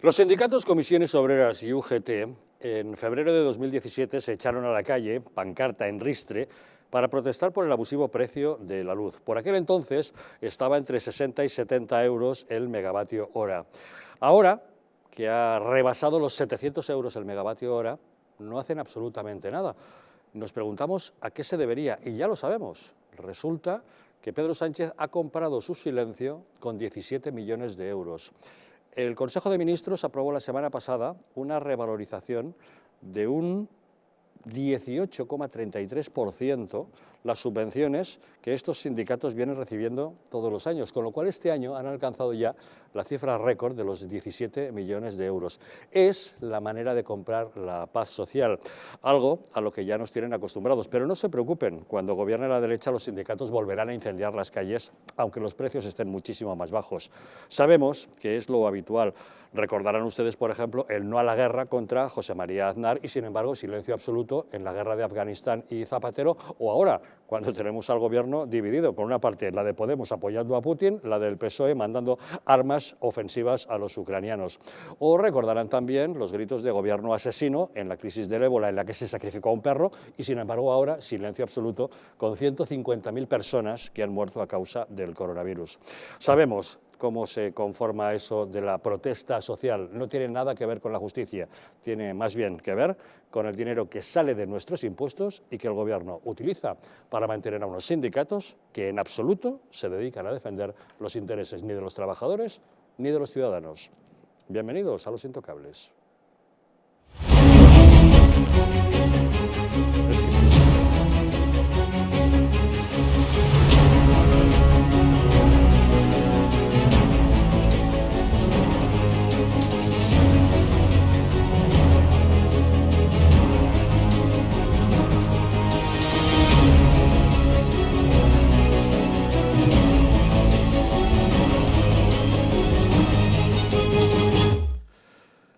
Los sindicatos Comisiones Obreras y UGT en febrero de 2017 se echaron a la calle, pancarta en ristre, para protestar por el abusivo precio de la luz. Por aquel entonces estaba entre 60 y 70 euros el megavatio hora. Ahora, que ha rebasado los 700 euros el megavatio hora, no hacen absolutamente nada. Nos preguntamos a qué se debería, y ya lo sabemos. Resulta que Pedro Sánchez ha comprado su silencio con 17 millones de euros. El Consejo de Ministros aprobó la semana pasada una revalorización de un 18,33% las subvenciones que estos sindicatos vienen recibiendo todos los años, con lo cual este año han alcanzado ya la cifra récord de los 17 millones de euros. Es la manera de comprar la paz social, algo a lo que ya nos tienen acostumbrados. Pero no se preocupen, cuando gobierne la derecha los sindicatos volverán a incendiar las calles, aunque los precios estén muchísimo más bajos. Sabemos que es lo habitual. Recordarán ustedes, por ejemplo, el no a la guerra contra José María Aznar y, sin embargo, silencio absoluto en la guerra de Afganistán y Zapatero, o ahora, cuando tenemos al gobierno dividido, por una parte la de Podemos apoyando a Putin, la del PSOE mandando armas ofensivas a los ucranianos. O recordarán también los gritos de gobierno asesino en la crisis del ébola, en la que se sacrificó a un perro, y sin embargo ahora silencio absoluto con 150.000 personas que han muerto a causa del coronavirus. Sabemos cómo se conforma eso de la protesta social. No tiene nada que ver con la justicia, tiene más bien que ver con el dinero que sale de nuestros impuestos y que el gobierno utiliza para mantener a unos sindicatos que en absoluto se dedican a defender los intereses ni de los trabajadores ni de los ciudadanos. Bienvenidos a Los Intocables.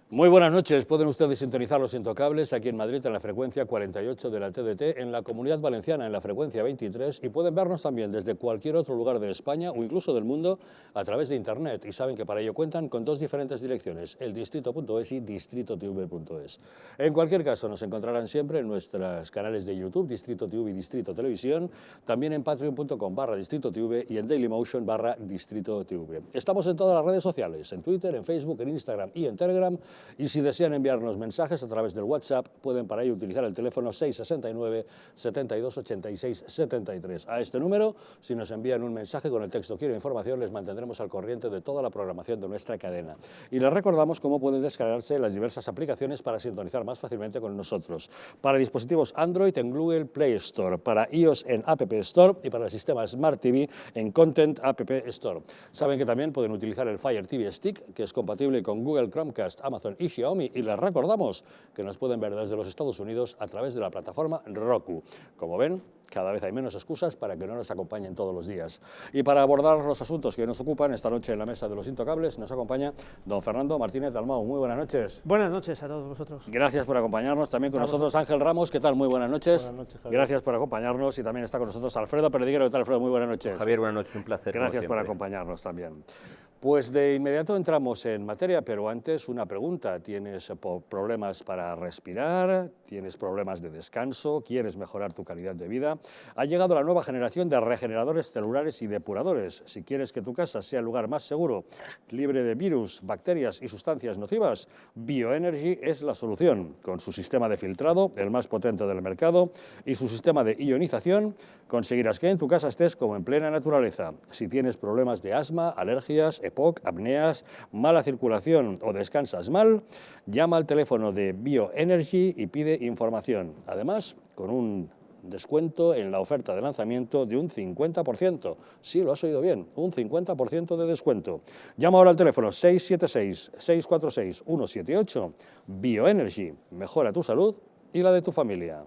Muy buenas noches, pueden ustedes sintonizar Los Intocables aquí en Madrid en la frecuencia 48 de la TDT, en la Comunidad Valenciana en la frecuencia 23 y pueden vernos también desde cualquier otro lugar de España o incluso del mundo a través de Internet, y saben que para ello cuentan con dos diferentes direcciones, eldistrito.es y distritotv.es. En cualquier caso nos encontrarán siempre en nuestros canales de YouTube, Distrito TV y Distrito Televisión, también en patreon.com/distritotv y en dailymotion/Distrito TV. Estamos en todas las redes sociales, en Twitter, en Facebook, en Instagram y en Telegram. Y si desean enviarnos mensajes a través del WhatsApp, pueden para ello utilizar el teléfono 669 72 86 73. A este número, si nos envían un mensaje con el texto "Quiero información", les mantendremos al corriente de toda la programación de nuestra cadena. Y les recordamos cómo pueden descargarse las diversas aplicaciones para sintonizar más fácilmente con nosotros. Para dispositivos Android en Google Play Store, para iOS en App Store y para el sistema Smart TV en Content App Store. Saben que también pueden utilizar el Fire TV Stick, que es compatible con Google Chromecast, Amazon y Xiaomi, y les recordamos que nos pueden ver desde los Estados Unidos a través de la plataforma Roku. Como ven, cada vez hay menos excusas para que no nos acompañen todos los días. Y para abordar los asuntos que hoy nos ocupan, esta noche en la mesa de Los Intocables nos acompaña don Fernando Martínez Dalmau. Muy buenas noches. Buenas noches a todos vosotros. Gracias por acompañarnos. También con nosotros Ángel Ramos. ¿Qué tal? Muy buenas noches. Buenas noches, Javier. Gracias por acompañarnos. Y también está con nosotros Alfredo Perdiguero. ¿Qué tal, Alfredo? Muy buenas noches. Javier, buenas noches. Un placer. Gracias por acompañarnos también. Pues de inmediato entramos en materia, pero antes una pregunta. ¿Tienes problemas para respirar? ¿Tienes problemas de descanso? ¿Quieres mejorar tu calidad de vida? Ha llegado la nueva generación de regeneradores celulares y depuradores. Si quieres que tu casa sea el lugar más seguro, libre de virus, bacterias y sustancias nocivas, Bioenergy es la solución. Con su sistema de filtrado, el más potente del mercado, y su sistema de ionización, conseguirás que en tu casa estés como en plena naturaleza. Si tienes problemas de asma, alergias, EPOC, apneas, mala circulación o descansas mal, llama al teléfono de Bioenergy y pide información. Además, con un descuento en la oferta de lanzamiento de un 50%. Sí, lo has oído bien, un 50% de descuento. Llama ahora al teléfono 676-646-178. Bioenergy, mejora tu salud y la de tu familia.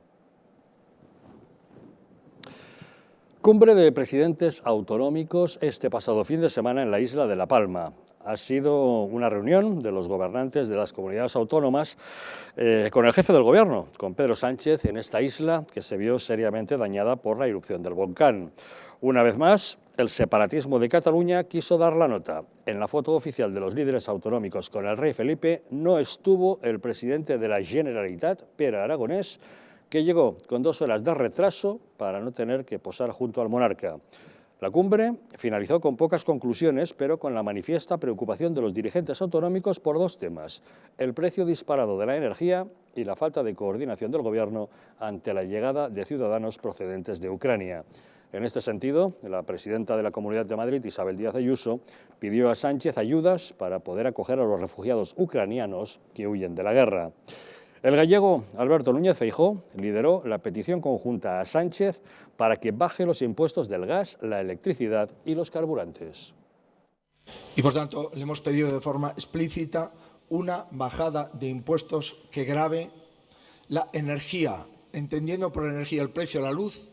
Cumbre de presidentes autonómicos este pasado fin de semana en la isla de La Palma. Ha sido una reunión de los gobernantes de las comunidades autónomas con el jefe del gobierno, con Pedro Sánchez, en esta isla que se vio seriamente dañada por la erupción del volcán. Una vez más, el separatismo de Cataluña quiso dar la nota. En la foto oficial de los líderes autonómicos con el rey Felipe no estuvo el presidente de la Generalitat, Pere Aragonès, que llegó con 2 horas de retraso para no tener que posar junto al monarca. La cumbre finalizó con pocas conclusiones, pero con la manifiesta preocupación de los dirigentes autonómicos por 2 temas: el precio disparado de la energía y la falta de coordinación del gobierno ante la llegada de ciudadanos procedentes de Ucrania. En este sentido, la presidenta de la Comunidad de Madrid, Isabel Díaz Ayuso, pidió a Sánchez ayudas para poder acoger a los refugiados ucranianos que huyen de la guerra. El gallego Alberto Núñez Feijóo lideró la petición conjunta a Sánchez para que baje los impuestos del gas, la electricidad y los carburantes. Y por tanto le hemos pedido de forma explícita una bajada de impuestos que grave la energía, entendiendo por energía el precio de la luz,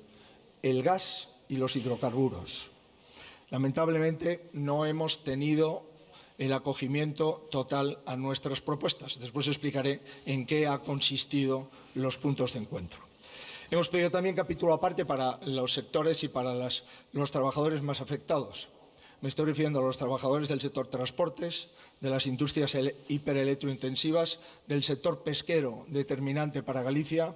el gas y los hidrocarburos. Lamentablemente no hemos tenido el acogimiento total a nuestras propuestas. Después explicaré en qué ha consistido los puntos de encuentro. Hemos pedido también capítulo aparte para los sectores y para los trabajadores más afectados. Me estoy refiriendo a los trabajadores del sector transportes, de las industrias hiperelectrointensivas, del sector pesquero determinante para Galicia,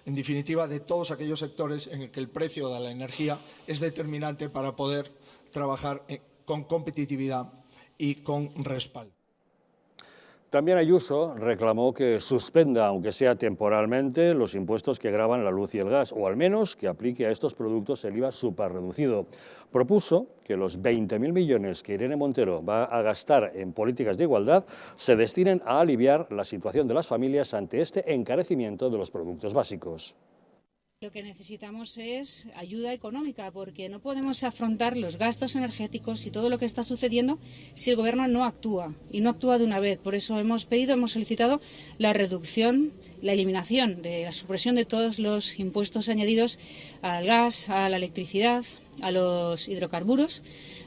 en definitiva de todos aquellos sectores en el que el precio de la energía es determinante para poder trabajar con competitividad y con respaldo. También Ayuso reclamó que suspenda, aunque sea temporalmente, los impuestos que gravan la luz y el gas, o al menos que aplique a estos productos el IVA superreducido. Propuso que los 20.000 millones que Irene Montero va a gastar en políticas de igualdad se destinen a aliviar la situación de las familias ante este encarecimiento de los productos básicos. Lo que necesitamos es ayuda económica, porque no podemos afrontar los gastos energéticos y todo lo que está sucediendo si el Gobierno no actúa, y no actúa de una vez. Por eso hemos solicitado la reducción, la eliminación, la supresión de todos los impuestos añadidos al gas, a la electricidad, a los hidrocarburos,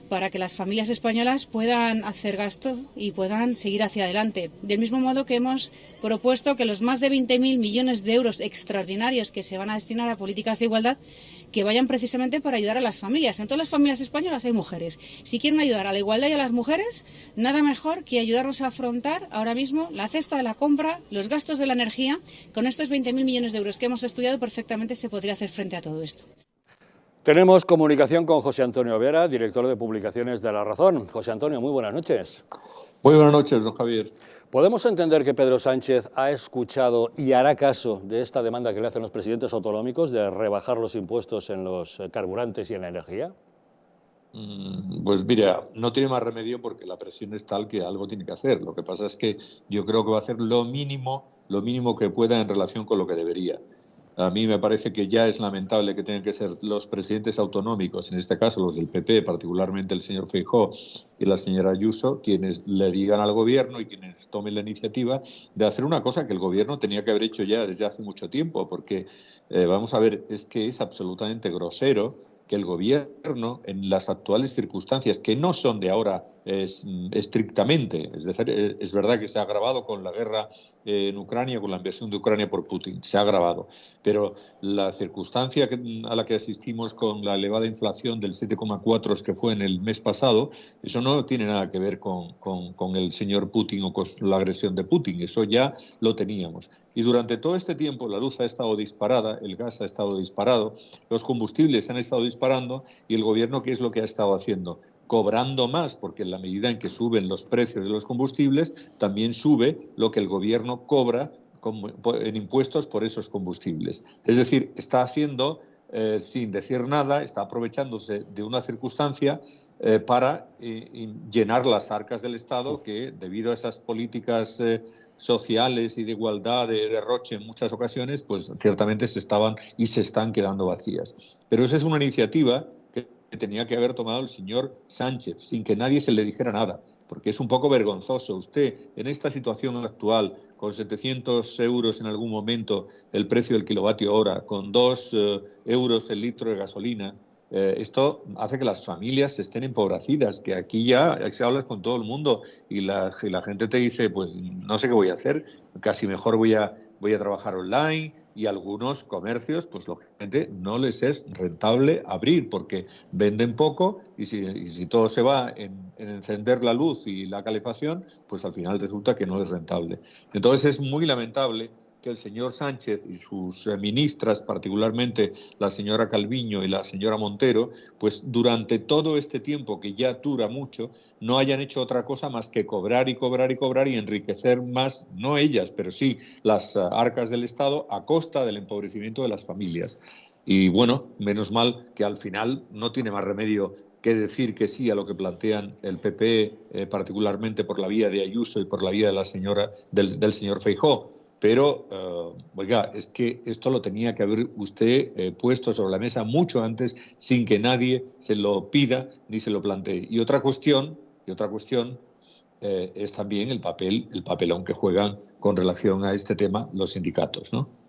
para que las familias españolas puedan hacer gasto y puedan seguir hacia adelante. Del mismo modo que hemos propuesto que los más de 20.000 millones de euros extraordinarios que se van a destinar a políticas de igualdad, que vayan precisamente para ayudar a las familias. En todas las familias españolas hay mujeres. Si quieren ayudar a la igualdad y a las mujeres, nada mejor que ayudarnos a afrontar ahora mismo la cesta de la compra, los gastos de la energía. Con estos 20.000 millones de euros que hemos estudiado, perfectamente se podría hacer frente a todo esto. Tenemos comunicación con José Antonio Vera, director de publicaciones de La Razón. José Antonio, muy buenas noches. Muy buenas noches, don Javier. ¿Podemos entender que Pedro Sánchez ha escuchado y hará caso de esta demanda que le hacen los presidentes autonómicos de rebajar los impuestos en los carburantes y en la energía? Pues mira, no tiene más remedio porque la presión es tal que algo tiene que hacer. Lo que pasa es que yo creo que va a hacer lo mínimo que pueda en relación con lo que debería. A mí me parece que ya es lamentable que tengan que ser los presidentes autonómicos, en este caso los del PP, particularmente el señor Feijóo y la señora Ayuso, quienes le digan al gobierno y quienes tomen la iniciativa de hacer una cosa que el gobierno tenía que haber hecho ya desde hace mucho tiempo, porque vamos a ver, es que es absolutamente grosero que el gobierno, en las actuales circunstancias, que no son de ahora estrictamente, es decir, es verdad que se ha agravado con la guerra en Ucrania, con la invasión de Ucrania por Putin, se ha agravado, pero la circunstancia a la que asistimos con la elevada inflación del 7,4 que fue en el mes pasado, eso no tiene nada que ver con el señor Putin o con la agresión de Putin, eso ya lo teníamos. Y durante todo este tiempo la luz ha estado disparada, el gas ha estado disparado, los combustibles han estado disparando y el gobierno, ¿qué es lo que ha estado haciendo? Cobrando más, porque en la medida en que suben los precios de los combustibles, también sube lo que el gobierno cobra en impuestos por esos combustibles. Es decir, está haciendo, sin decir nada, está aprovechándose de una circunstancia para llenar las arcas del Estado que, debido a esas políticas sociales y de igualdad, de derroche en muchas ocasiones, pues ciertamente se están quedando vacías. Pero esa es una iniciativa que tenía que haber tomado el señor Sánchez, sin que nadie se le dijera nada, porque es un poco vergonzoso. Usted, en esta situación actual, con 700 euros en algún momento el precio del kilovatio hora, con 2 euros el litro de gasolina, esto hace que las familias estén empobrecidas, que aquí ya se habla con todo el mundo y la gente te dice, pues no sé qué voy a hacer, casi mejor voy a trabajar online y algunos comercios, pues lógicamente no les es rentable abrir porque venden poco y si todo se va en encender la luz y la calefacción, pues al final resulta que no es rentable. Entonces es muy lamentable que el señor Sánchez y sus ministras, particularmente la señora Calviño y la señora Montero, pues durante todo este tiempo, que ya dura mucho, no hayan hecho otra cosa más que cobrar y cobrar y cobrar y enriquecer más, no ellas, pero sí las arcas del Estado a costa del empobrecimiento de las familias. Y bueno, menos mal que al final no tiene más remedio que decir que sí a lo que plantean el PP, particularmente por la vía de Ayuso y por la vía de la señora, del señor Feijóo. Pero, oiga, es que esto lo tenía que haber usted puesto sobre la mesa mucho antes, sin que nadie se lo pida ni se lo plantee. Y otra cuestión es también el papelón que juegan con relación a este tema los sindicatos, ¿no?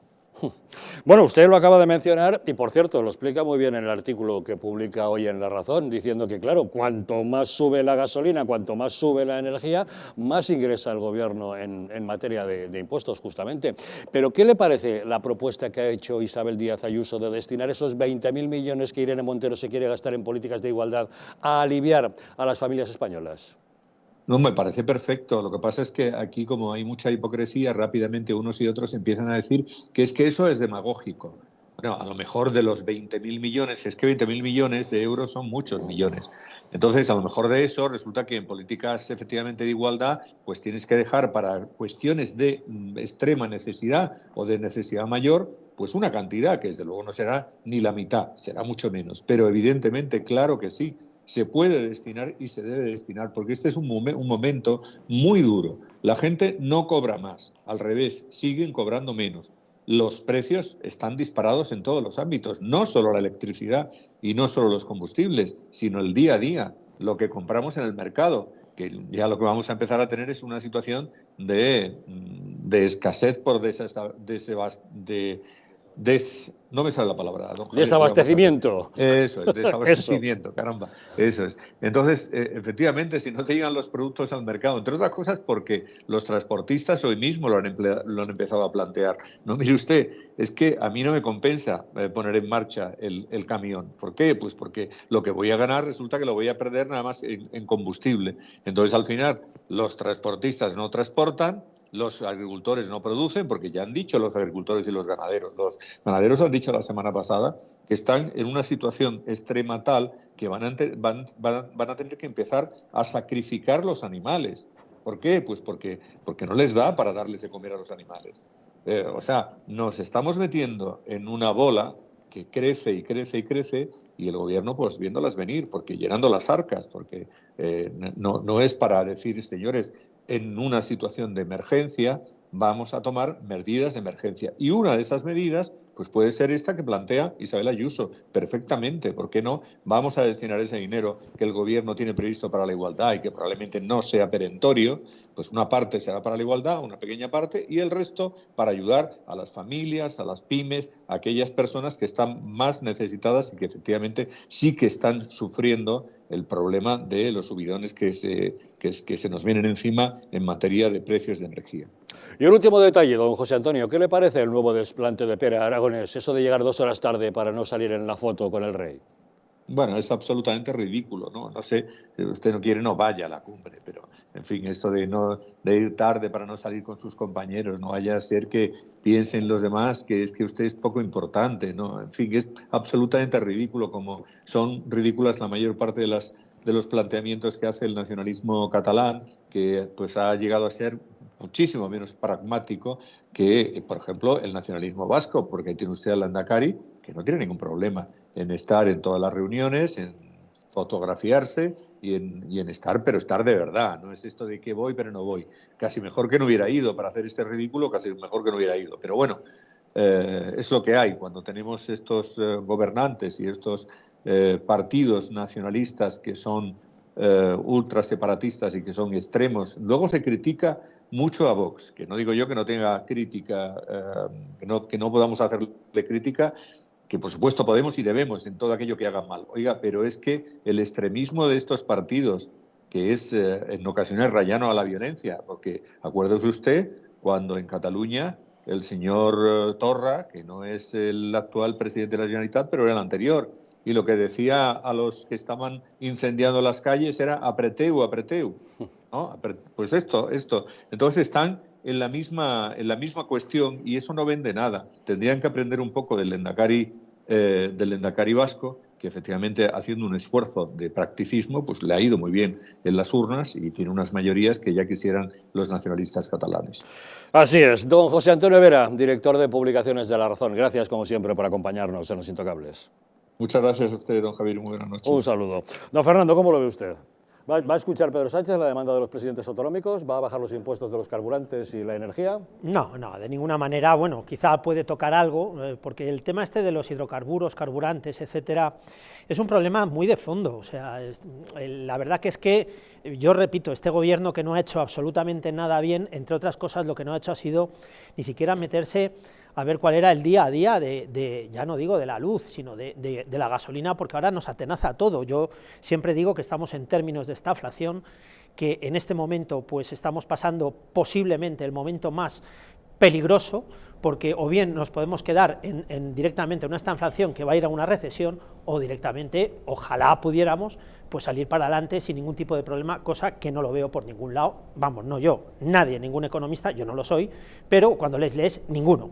Bueno, usted lo acaba de mencionar y, por cierto, lo explica muy bien en el artículo que publica hoy en La Razón, diciendo que, claro, cuanto más sube la gasolina, cuanto más sube la energía, más ingresa el gobierno en materia de impuestos, justamente. Pero, ¿qué le parece la propuesta que ha hecho Isabel Díaz Ayuso de destinar esos 20.000 millones que Irene Montero se quiere gastar en políticas de igualdad a aliviar a las familias españolas? No, me parece perfecto. Lo que pasa es que aquí, como hay mucha hipocresía, rápidamente unos y otros empiezan a decir que eso es demagógico. Bueno, a lo mejor de los 20.000 millones, es que 20.000 millones de euros son muchos millones. Entonces, a lo mejor de eso resulta que en políticas efectivamente de igualdad, pues tienes que dejar para cuestiones de extrema necesidad o de necesidad mayor, pues una cantidad que desde luego no será ni la mitad, será mucho menos. Pero evidentemente, claro que sí, se puede destinar y se debe destinar, porque este es un momento muy duro. La gente no cobra más, al revés, siguen cobrando menos. Los precios están disparados en todos los ámbitos, no solo la electricidad y no solo los combustibles, sino el día a día, lo que compramos en el mercado, que ya lo que vamos a empezar a tener es una situación de escasez por no me sale la palabra, don Javier. Desabastecimiento. Eso es, desabastecimiento, caramba, eso es. Entonces, efectivamente, si no te llegan los productos al mercado, entre otras cosas porque los transportistas hoy mismo lo han empezado a plantear. No, mire usted, es que a mí no me compensa poner en marcha el camión. ¿Por qué? Pues porque lo que voy a ganar resulta que lo voy a perder nada más en combustible. Entonces, al final, los transportistas no transportan, los agricultores no producen, porque ya han dicho los agricultores y los ganaderos. Los ganaderos han dicho la semana pasada que están en una situación extrema tal que van a tener que empezar a sacrificar los animales. ¿Por qué? Pues porque no les da para darles de comer a los animales. O sea, nos estamos metiendo en una bola que crece y crece y crece, y el gobierno pues viéndolas venir, porque llenando las arcas, porque no es para decir, señores, en una situación de emergencia vamos a tomar medidas de emergencia. Y una de esas medidas pues puede ser esta que plantea Isabel Ayuso perfectamente. ¿Por qué no? Vamos a destinar ese dinero que el gobierno tiene previsto para la igualdad y que probablemente no sea perentorio, pues una parte será para la igualdad, una pequeña parte, y el resto para ayudar a las familias, a las pymes, a aquellas personas que están más necesitadas y que efectivamente sí que están sufriendo el problema de los subidones que se nos vienen encima en materia de precios de energía. Y un último detalle, don José Antonio, ¿qué le parece el nuevo desplante de Pere Aragonés, eso de llegar 2 horas tarde para no salir en la foto con el rey? Bueno, es absolutamente ridículo, ¿no? No sé, si usted no quiere, no vaya a la cumbre, pero, en fin, esto de ir tarde para no salir con sus compañeros, no vaya a ser que piensen los demás que es que usted es poco importante, ¿no? En fin, es absolutamente ridículo, como son ridículas la mayor parte de los planteamientos que hace el nacionalismo catalán, que pues ha llegado a ser muchísimo menos pragmático que, por ejemplo, el nacionalismo vasco, porque ahí tiene usted al Lehendakari, que no tiene ningún problema en estar en todas las reuniones, en fotografiarse y en estar, pero estar de verdad. No es esto de que voy, pero no voy. Casi mejor que no hubiera ido para hacer este ridículo, casi mejor que no hubiera ido. Pero bueno, es lo que hay. Cuando tenemos estos gobernantes y estos partidos nacionalistas que son ultra separatistas y que son extremos, luego se critica mucho a Vox, que no digo yo que no tenga crítica, que no podamos hacerle crítica, que por supuesto podemos y debemos en todo aquello que hagan mal. Oiga, pero es que el extremismo de estos partidos, que es en ocasiones rayano a la violencia, porque acuérdese usted cuando en Cataluña el señor Torra, que no es el actual presidente de la Generalitat, pero era el anterior. Y lo que decía a los que estaban incendiando las calles era apreteu, apreteu. ¿No? Pues esto. Entonces están en la misma cuestión y eso no vende nada. Tendrían que aprender un poco del Lehendakari vasco, que efectivamente haciendo un esfuerzo de practicismo, pues le ha ido muy bien en las urnas y tiene unas mayorías que ya quisieran los nacionalistas catalanes. Así es. Don José Antonio Vera, director de Publicaciones de La Razón. Gracias, como siempre, por acompañarnos en Los Intocables. Muchas gracias a usted, don Javier. Muy buenas noches. Un saludo. Don Fernando, ¿cómo lo ve usted? ¿Va a escuchar Pedro Sánchez la demanda de los presidentes autonómicos? ¿Va a bajar los impuestos de los carburantes y la energía? No, de ninguna manera. Bueno, quizá puede tocar algo, porque el tema este de los hidrocarburos, carburantes, etcétera, es un problema muy de fondo. O sea, la verdad que es que, yo repito, este gobierno que no ha hecho absolutamente nada bien, entre otras cosas, lo que no ha hecho ha sido ni siquiera meterse a ver cuál era el día a día ya no digo de la luz, sino de la gasolina, porque ahora nos atenaza todo. Yo siempre digo que estamos en términos de estaflación, que en este momento pues estamos pasando posiblemente el momento más peligroso, porque o bien nos podemos quedar directamente en una estanflación que va a ir a una recesión, o directamente, ojalá pudiéramos, pues salir para adelante sin ningún tipo de problema, cosa que no lo veo por ningún lado, vamos, no yo, nadie, ningún economista, yo no lo soy, pero cuando lees, ninguno.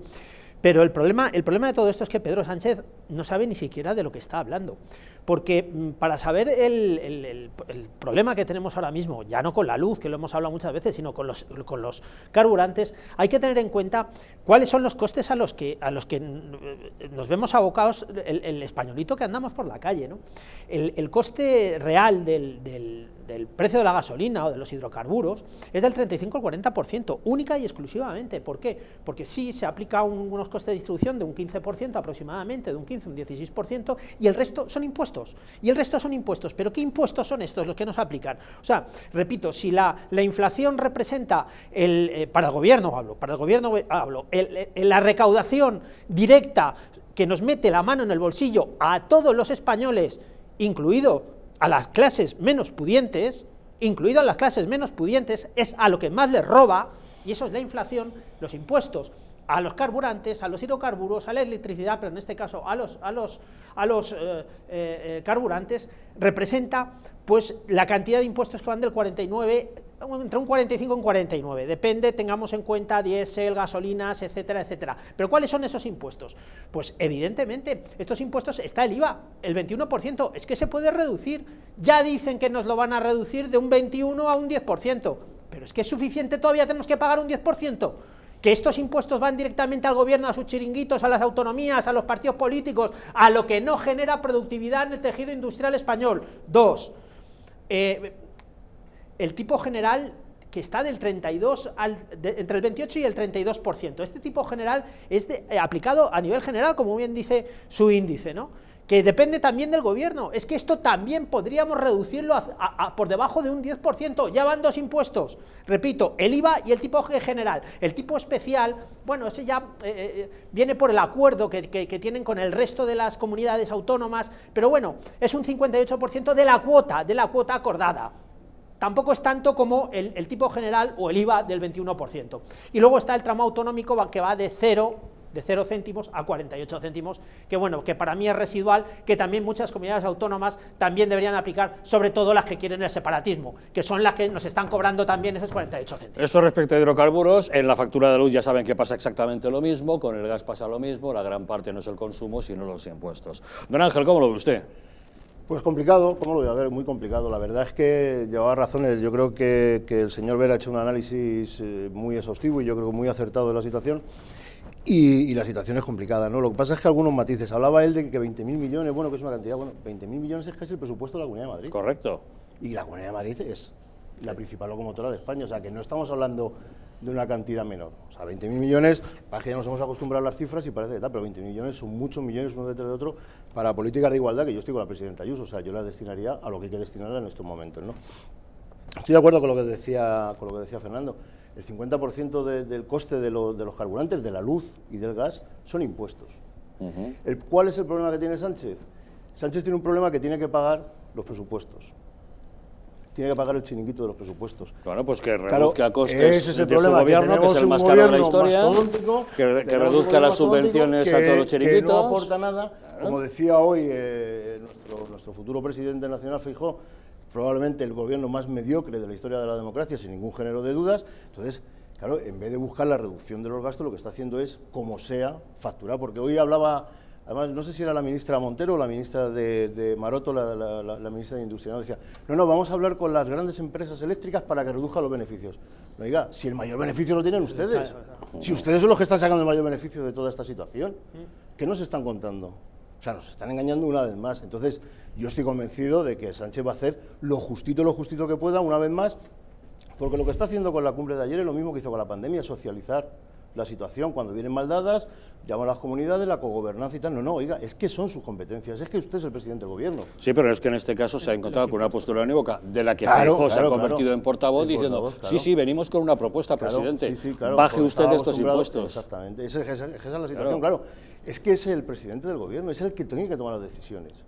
Pero el problema de todo esto es que Pedro Sánchez no sabe ni siquiera de lo que está hablando, porque para saber el problema que tenemos ahora mismo, ya no con la luz, que lo hemos hablado muchas veces, sino con los carburantes, hay que tener en cuenta cuáles son los costes a los que nos vemos abocados el españolito que andamos por la calle, ¿no? El coste real del precio de la gasolina o de los hidrocarburos es del 35 al 40%, única y exclusivamente. ¿Por qué? Porque sí se aplica unos costes de distribución de un 15% aproximadamente, de un 15, un 16%, y el resto son impuestos. ¿Pero qué impuestos son estos los que nos aplican? O sea, repito, si la inflación representa, para el gobierno hablo, la recaudación directa que nos mete la mano en el bolsillo a todos los españoles, incluido a las clases menos pudientes, es a lo que más les roba, y eso es la inflación, los impuestos a los carburantes, a los hidrocarburos, a la electricidad, pero en este caso a los carburantes, representa pues la cantidad de impuestos que van del 49, entre un 45 y un 49, depende, tengamos en cuenta diésel, gasolinas, etcétera, etcétera. Pero ¿cuáles son esos impuestos? Pues evidentemente, estos impuestos está el IVA, el 21%, es que se puede reducir, ya dicen que nos lo van a reducir de un 21 a un 10%, pero es que es suficiente, todavía tenemos que pagar un 10%. Que estos impuestos van directamente al gobierno, a sus chiringuitos, a las autonomías, a los partidos políticos, a lo que no genera productividad en el tejido industrial español. Dos, el tipo general que está del 32 entre el 28 y el 32%. Este tipo general es aplicado a nivel general, como bien dice su índice, ¿no? Que depende también del gobierno. Es que esto también podríamos reducirlo por debajo de un 10%. Ya van dos impuestos, repito, el IVA y el tipo general. El tipo especial, bueno, ese ya viene por el acuerdo que tienen con el resto de las comunidades autónomas, pero bueno, es un 58% de la cuota acordada. Tampoco es tanto como el tipo general o el IVA del 21%. Y luego está el tramo autonómico que va de 0 céntimos a 48 céntimos, que bueno, que para mí es residual, que también muchas comunidades autónomas también deberían aplicar, sobre todo las que quieren el separatismo, que son las que nos están cobrando también esos 48 céntimos. Eso respecto a hidrocarburos, en la factura de luz ya saben que pasa exactamente lo mismo, con el gas pasa lo mismo, la gran parte no es el consumo, sino los impuestos. Don Ángel, ¿cómo lo ve usted? Pues complicado, ¿cómo lo voy a ver? Muy complicado. La verdad es que llevaba razones. Yo creo que el señor Vera ha hecho un análisis muy exhaustivo y yo creo que muy acertado de la situación. Y la situación es complicada, ¿no? Lo que pasa es que algunos matices. Hablaba él de que 20.000 millones, bueno, que es una cantidad, bueno, 20.000 millones es casi el presupuesto de la Comunidad de Madrid. Correcto. Y la Comunidad de Madrid es la principal locomotora de España, o sea, que no estamos hablando de una cantidad menor. O sea, 20.000 millones, para que ya nos hemos acostumbrado a las cifras y parece que tal, pero 20.000 millones son muchos millones uno detrás de otro para políticas de igualdad, que yo estoy con la presidenta Ayuso, o sea, yo las destinaría a lo que hay que destinarla en estos momentos, ¿no? Estoy de acuerdo con lo que decía Fernando. El 50% del coste de los carburantes, de la luz y del gas, son impuestos. ¿Cuál es el problema que tiene Sánchez? Sánchez tiene un problema que tiene que pagar los presupuestos. tiene que pagar el chiringuito de los presupuestos. Bueno, pues que Claro, reduzca costes ese es el de su problema, gobierno, que es el más caro de la historia, que reduzca las subvenciones a todos los chiringuitos. Que no aporta nada. Como decía hoy nuestro futuro presidente nacional, Feijóo, probablemente el gobierno más mediocre de la historia de la democracia, sin ningún género de dudas. Entonces, claro, en vez de buscar la reducción de los gastos, lo que está haciendo es, como sea, facturar. Porque hoy hablaba, además, no sé si era la ministra Montero o la ministra de Maroto, la ministra de Industria, ¿no? Decía, no, vamos a hablar con las grandes empresas eléctricas para que reduzcan los beneficios. No, diga, si el mayor beneficio lo tienen ustedes, si ustedes son los que están sacando el mayor beneficio de toda esta situación, ¿qué nos están contando? O sea, nos están engañando una vez más. Entonces, yo estoy convencido de que Sánchez va a hacer lo justito que pueda, una vez más, porque lo que está haciendo con la cumbre de ayer es lo mismo que hizo con la pandemia, socializar la situación. Cuando vienen mal dadas, llaman a las comunidades, la cogobernanza y tal. No, oiga, es que son sus competencias, es que usted es el presidente del gobierno. Sí, pero es que en este caso se ha encontrado con una postura unívoca de la que Feijóo se ha convertido en portavoz, diciendo, sí, venimos con una propuesta, presidente, baje usted estos impuestos. Exactamente, esa es la situación, claro. Es que es el presidente del gobierno, es el que tiene que tomar las decisiones.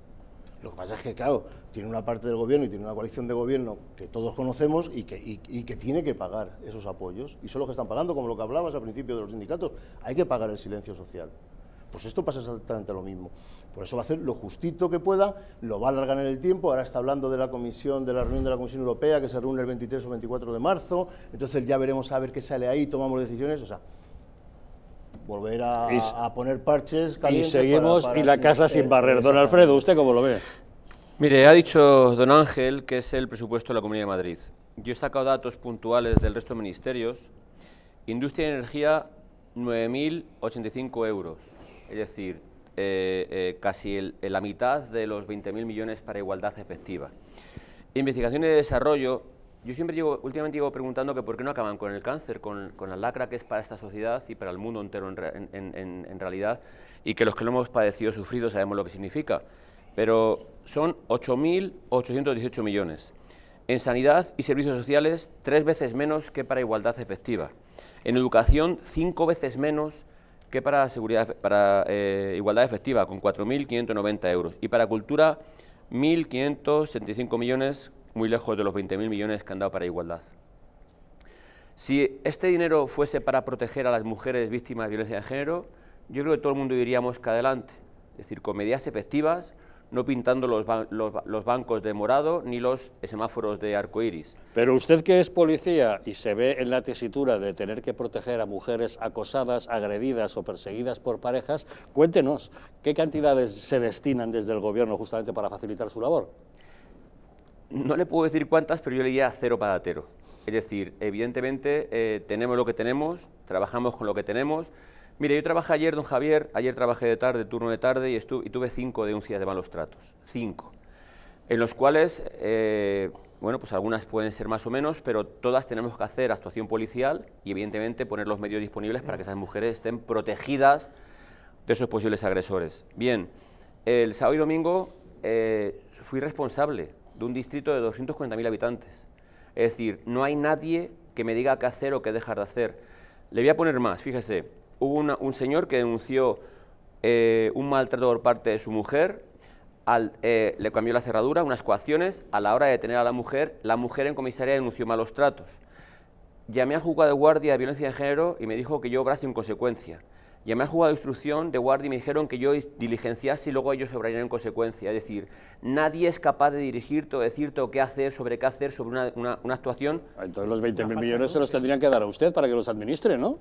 Lo que pasa es que, claro, tiene una parte del gobierno y tiene una coalición de gobierno que todos conocemos y que tiene que pagar esos apoyos, y son los que están pagando, como lo que hablabas al principio de los sindicatos. Hay que pagar el silencio social. Pues esto pasa exactamente lo mismo. Por eso va a hacer lo justito que pueda, lo va a alargar en el tiempo. Ahora está hablando de la reunión de la Comisión Europea, que se reúne el 23 o 24 de marzo, entonces ya veremos a ver qué sale ahí, tomamos decisiones, o sea, volver a poner parches calientes. Y seguimos y la casa sin barrer. Don Alfredo, ¿usted cómo lo ve? Mire, ha dicho don Ángel que es el presupuesto de la Comunidad de Madrid. Yo he sacado datos puntuales del resto de ministerios. Industria y energía, 9.085 euros. Es decir, casi la mitad de los 20.000 millones para igualdad efectiva. Investigación y desarrollo. Yo últimamente llevo preguntando que por qué no acaban con el cáncer, con la lacra que es para esta sociedad y para el mundo entero en realidad, y que los que lo hemos padecido, sufrido, sabemos lo que significa. Pero son 8.818 millones. En sanidad y servicios sociales, 3 veces menos que para igualdad efectiva. En educación, 5 veces menos que para igualdad efectiva, con 4.590 euros. Y para cultura, 1.575 millones, muy lejos de los 20.000 millones que han dado para igualdad. Si este dinero fuese para proteger a las mujeres víctimas de violencia de género, yo creo que todo el mundo diríamos que adelante. Es decir, con medidas efectivas, no pintando los bancos de morado ni los semáforos de arcoíris. Pero usted, que es policía y se ve en la tesitura de tener que proteger a mujeres acosadas, agredidas o perseguidas por parejas, cuéntenos, ¿qué cantidades se destinan desde el gobierno justamente para facilitar su labor? No le puedo decir cuántas, pero yo le diría cero patatero. Es decir, evidentemente tenemos lo que tenemos, trabajamos con lo que tenemos. Mire, yo trabajé ayer, don Javier, ayer trabajé de tarde, turno de tarde, y tuve 5 denuncias de malos tratos, 5, en los cuales, bueno, pues algunas pueden ser más o menos, pero todas tenemos que hacer actuación policial y evidentemente poner los medios disponibles para que esas mujeres estén protegidas de esos posibles agresores. Bien, el sábado y domingo fui responsable de un distrito de 240.000 habitantes, es decir, no hay nadie que me diga qué hacer o qué dejar de hacer. Le voy a poner más, fíjese. Hubo un señor que denunció un maltrato por parte de su mujer, le cambió la cerradura, unas coacciones. A la hora de detener a la mujer en comisaría denunció malos tratos. Llamé al juzgado de guardia de violencia de género y me dijo que yo obrase en consecuencia. Llamé al juzgado de instrucción de guardia y me dijeron que yo diligenciase y luego ellos obrarían en consecuencia. Es decir, nadie es capaz de dirigirte o decirte qué hacer sobre una actuación. Entonces los 20.000 millones se los tendrían que dar a usted para que los administre, ¿no?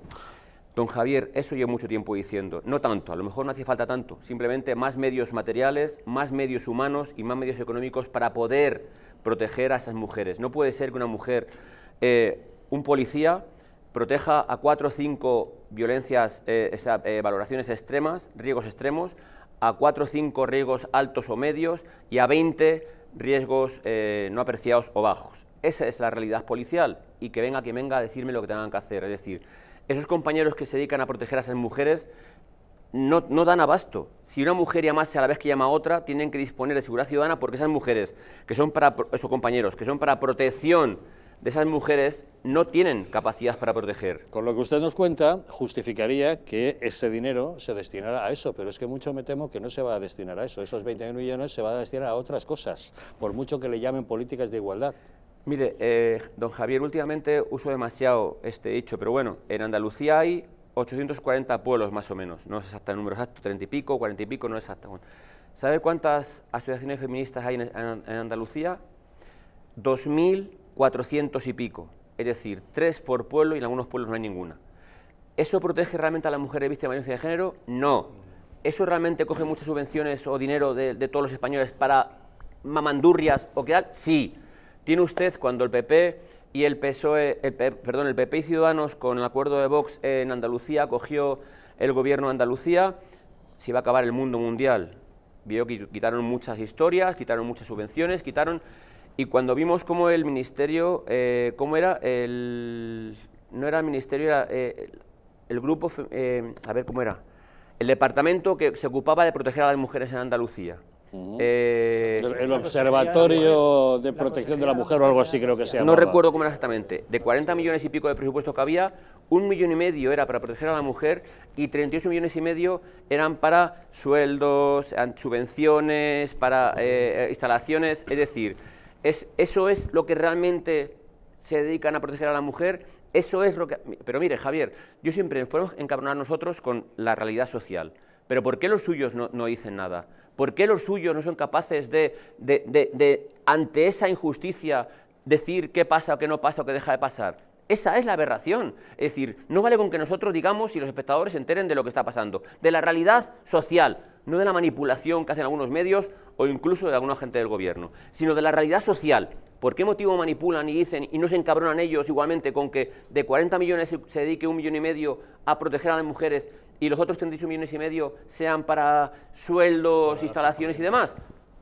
Don Javier, eso llevo mucho tiempo diciendo, no tanto, a lo mejor no hace falta tanto, simplemente más medios materiales, más medios humanos y más medios económicos para poder proteger a esas mujeres. No puede ser que una mujer, un policía, proteja a 4 o 5 violencias, valoraciones extremas, riesgos extremos, a 4 o 5 riesgos altos o medios y a 20 riesgos no apreciados o bajos. Esa es la realidad policial, y que venga quien venga a decirme lo que tengan que hacer, es decir, esos compañeros que se dedican a proteger a esas mujeres no dan abasto. Si una mujer llamase a la vez que llama a otra, tienen que disponer de seguridad ciudadana, porque esas mujeres, que son para esos compañeros, que son para protección de esas mujeres, no tienen capacidad para proteger. Con lo que usted nos cuenta, justificaría que ese dinero se destinara a eso, pero es que mucho me temo que no se va a destinar a eso. Esos 20 millones se van a destinar a otras cosas, por mucho que le llamen políticas de igualdad. Mire, don Javier, últimamente uso demasiado este dicho, pero bueno, en Andalucía hay 840 pueblos más o menos, no es exacto el número exacto, 30 y pico, 40 y pico, no es exacto. Bueno, ¿sabe cuántas asociaciones feministas hay en Andalucía? 2.400 y pico, es decir, 3 por pueblo y en algunos pueblos no hay ninguna. ¿Eso protege realmente a las mujeres víctimas de violencia de género? No. ¿Eso realmente coge muchas subvenciones o dinero de todos los españoles para mamandurrias o qué tal? Sí. Tiene usted cuando el PP y el PSOE, el PP y Ciudadanos con el acuerdo de Vox en Andalucía cogió el gobierno de Andalucía, se iba a acabar el mundo mundial. Vio que quitaron muchas historias, quitaron muchas subvenciones, y cuando vimos cómo el ministerio, cómo era no era el ministerio, era el grupo, a ver cómo era, el departamento que se ocupaba de proteger a las mujeres en Andalucía. El Observatorio de Protección de la Mujer o algo así creo que se llamaba. No recuerdo cómo era exactamente. De 40 millones y pico de presupuesto que había, 1,5 millones era para proteger a la mujer y 38,5 millones eran para sueldos, subvenciones, para instalaciones. Es decir, eso es lo que realmente se dedican a proteger a la mujer. Eso es lo que... Pero mire, Javier, yo siempre nos podemos encabronar nosotros con la realidad social. Pero ¿por qué los suyos no dicen nada? ¿Por qué los suyos no son capaces de, ante esa injusticia, decir qué pasa o qué no pasa o qué deja de pasar? Esa es la aberración. Es decir, no vale con que nosotros digamos y los espectadores se enteren de lo que está pasando, de la realidad social, no de la manipulación que hacen algunos medios o incluso de alguna gente del gobierno, sino de la realidad social. ¿Por qué motivo manipulan y dicen y no se encabronan ellos igualmente con que de 40 millones se dedique 1,5 millones a proteger a las mujeres y los otros 38,5 millones sean para sueldos, instalaciones y demás?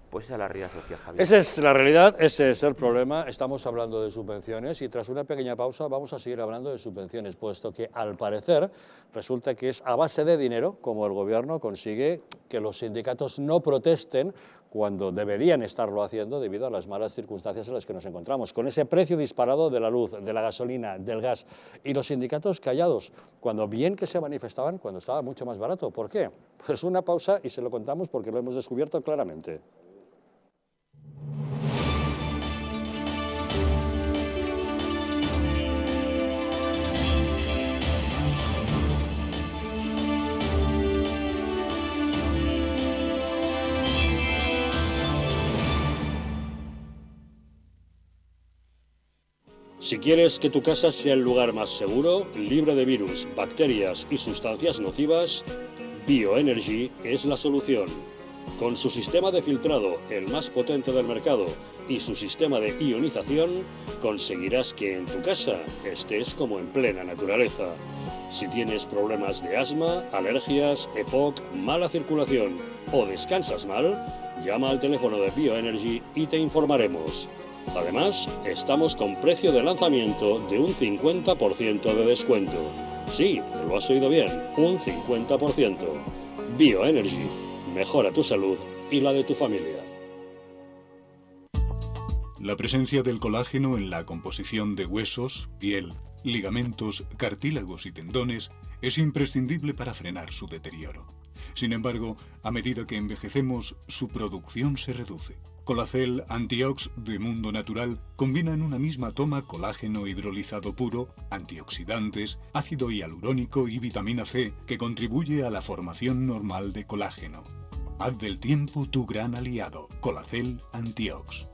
Pues esa es la realidad social, Javier. Esa es la realidad, ese es el problema. Estamos hablando de subvenciones y tras una pequeña pausa vamos a seguir hablando de subvenciones, puesto que al parecer resulta que es a base de dinero como el gobierno consigue que los sindicatos no protesten cuando deberían estarlo haciendo debido a las malas circunstancias en las que nos encontramos, con ese precio disparado de la luz, de la gasolina, del gas, y los sindicatos callados, cuando bien que se manifestaban cuando estaba mucho más barato. ¿Por qué? Pues una pausa y se lo contamos porque lo hemos descubierto claramente. Si quieres que tu casa sea el lugar más seguro, libre de virus, bacterias y sustancias nocivas, Bioenergy es la solución. Con su sistema de filtrado, el más potente del mercado, y su sistema de ionización, conseguirás que en tu casa estés como en plena naturaleza. Si tienes problemas de asma, alergias, EPOC, mala circulación o descansas mal, llama al teléfono de Bioenergy y te informaremos. Además, estamos con precio de lanzamiento de un 50% de descuento. Sí, lo has oído bien, un 50%. Bioenergy, mejora tu salud y la de tu familia. La presencia del colágeno en la composición de huesos, piel, ligamentos, cartílagos y tendones es imprescindible para frenar su deterioro. Sin embargo, a medida que envejecemos, su producción se reduce. Colacel Antiox de Mundo Natural combina en una misma toma colágeno hidrolizado puro, antioxidantes, ácido hialurónico y vitamina C que contribuye a la formación normal de colágeno. Haz del tiempo tu gran aliado. Colacel Antiox.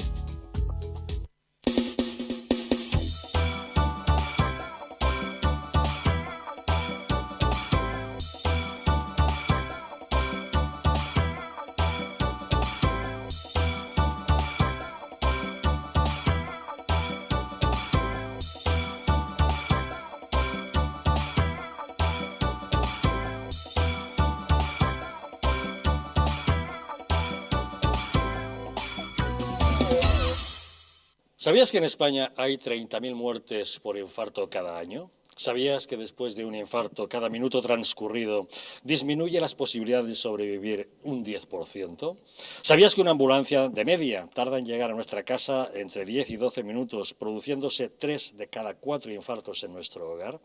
¿Sabías que en España hay 30.000 muertes por infarto cada año? ¿Sabías que después de un infarto, cada minuto transcurrido disminuye las posibilidades de sobrevivir un 10%? ¿Sabías que una ambulancia de media tarda en llegar a nuestra casa entre 10 y 12 minutos, produciéndose 3 de cada 4 infartos en nuestro hogar?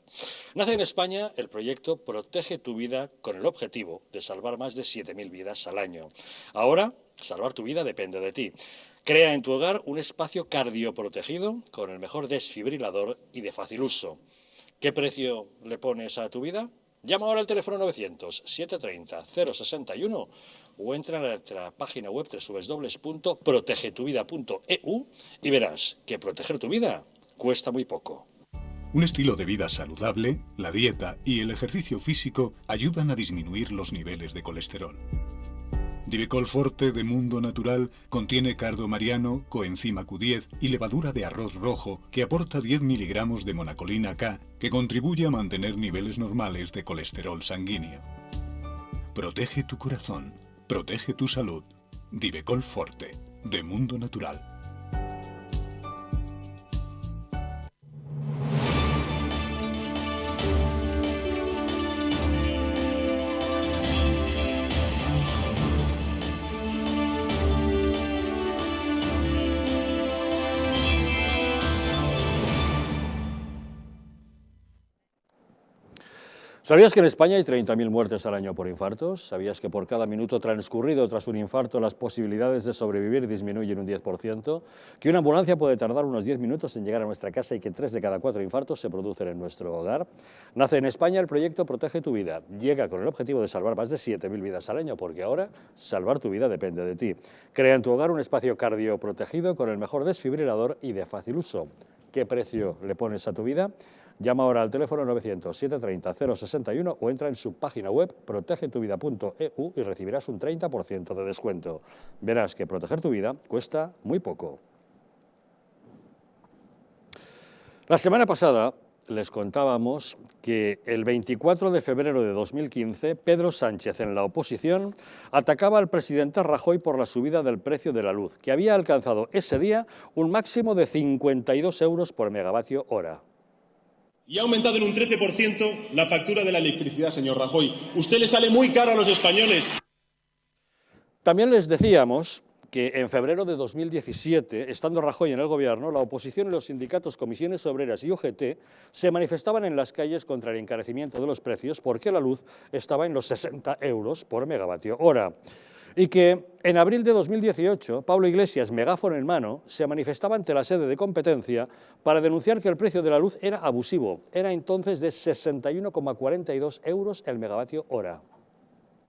Nace en España el proyecto Protege tu Vida con el objetivo de salvar más de 7.000 vidas al año. Ahora, salvar tu vida depende de ti. Crea en tu hogar un espacio cardioprotegido con el mejor desfibrilador y de fácil uso. ¿Qué precio le pones a tu vida? Llama ahora al teléfono 900-730-061 o entra a nuestra página web www.protegetuvida.eu y verás que proteger tu vida cuesta muy poco. Un estilo de vida saludable, la dieta y el ejercicio físico ayudan a disminuir los niveles de colesterol. Divecol Forte de Mundo Natural contiene cardo mariano, coenzima Q10 y levadura de arroz rojo que aporta 10 miligramos de monacolina K que contribuye a mantener niveles normales de colesterol sanguíneo. Protege tu corazón, protege tu salud. Divecol Forte de Mundo Natural. ¿Sabías que en España hay 30.000 muertes al año por infartos? ¿Sabías que por cada minuto transcurrido tras un infarto las posibilidades de sobrevivir disminuyen un 10%? ¿Que una ambulancia puede tardar unos 10 minutos en llegar a nuestra casa y que 3 de cada 4 infartos se producen en nuestro hogar? Nace en España el proyecto Protege tu Vida. Llega con el objetivo de salvar más de 7.000 vidas al año, porque ahora salvar tu vida depende de ti. Crea en tu hogar un espacio cardioprotegido con el mejor desfibrilador y de fácil uso. ¿Qué precio le pones a tu vida? Llama ahora al teléfono 900-730-061 o entra en su página web protegetuvida.eu y recibirás un 30% de descuento. Verás que proteger tu vida cuesta muy poco. La semana pasada les contábamos que el 24 de febrero de 2015 Pedro Sánchez, en la oposición, atacaba al presidente Rajoy por la subida del precio de la luz, que había alcanzado ese día un máximo de 52 euros por megavatio hora. Y ha aumentado en un 13% la factura de la electricidad, señor Rajoy. Usted le sale muy caro a los españoles. También les decíamos que en febrero de 2017, estando Rajoy en el gobierno, la oposición y los sindicatos, comisiones obreras y UGT se manifestaban en las calles contra el encarecimiento de los precios porque la luz estaba en los 60 euros por megavatio hora. Y que en abril de 2018, Pablo Iglesias, megáfono en mano, se manifestaba ante la sede de competencia para denunciar que el precio de la luz era abusivo. Era entonces de 61,42 euros el megavatio hora.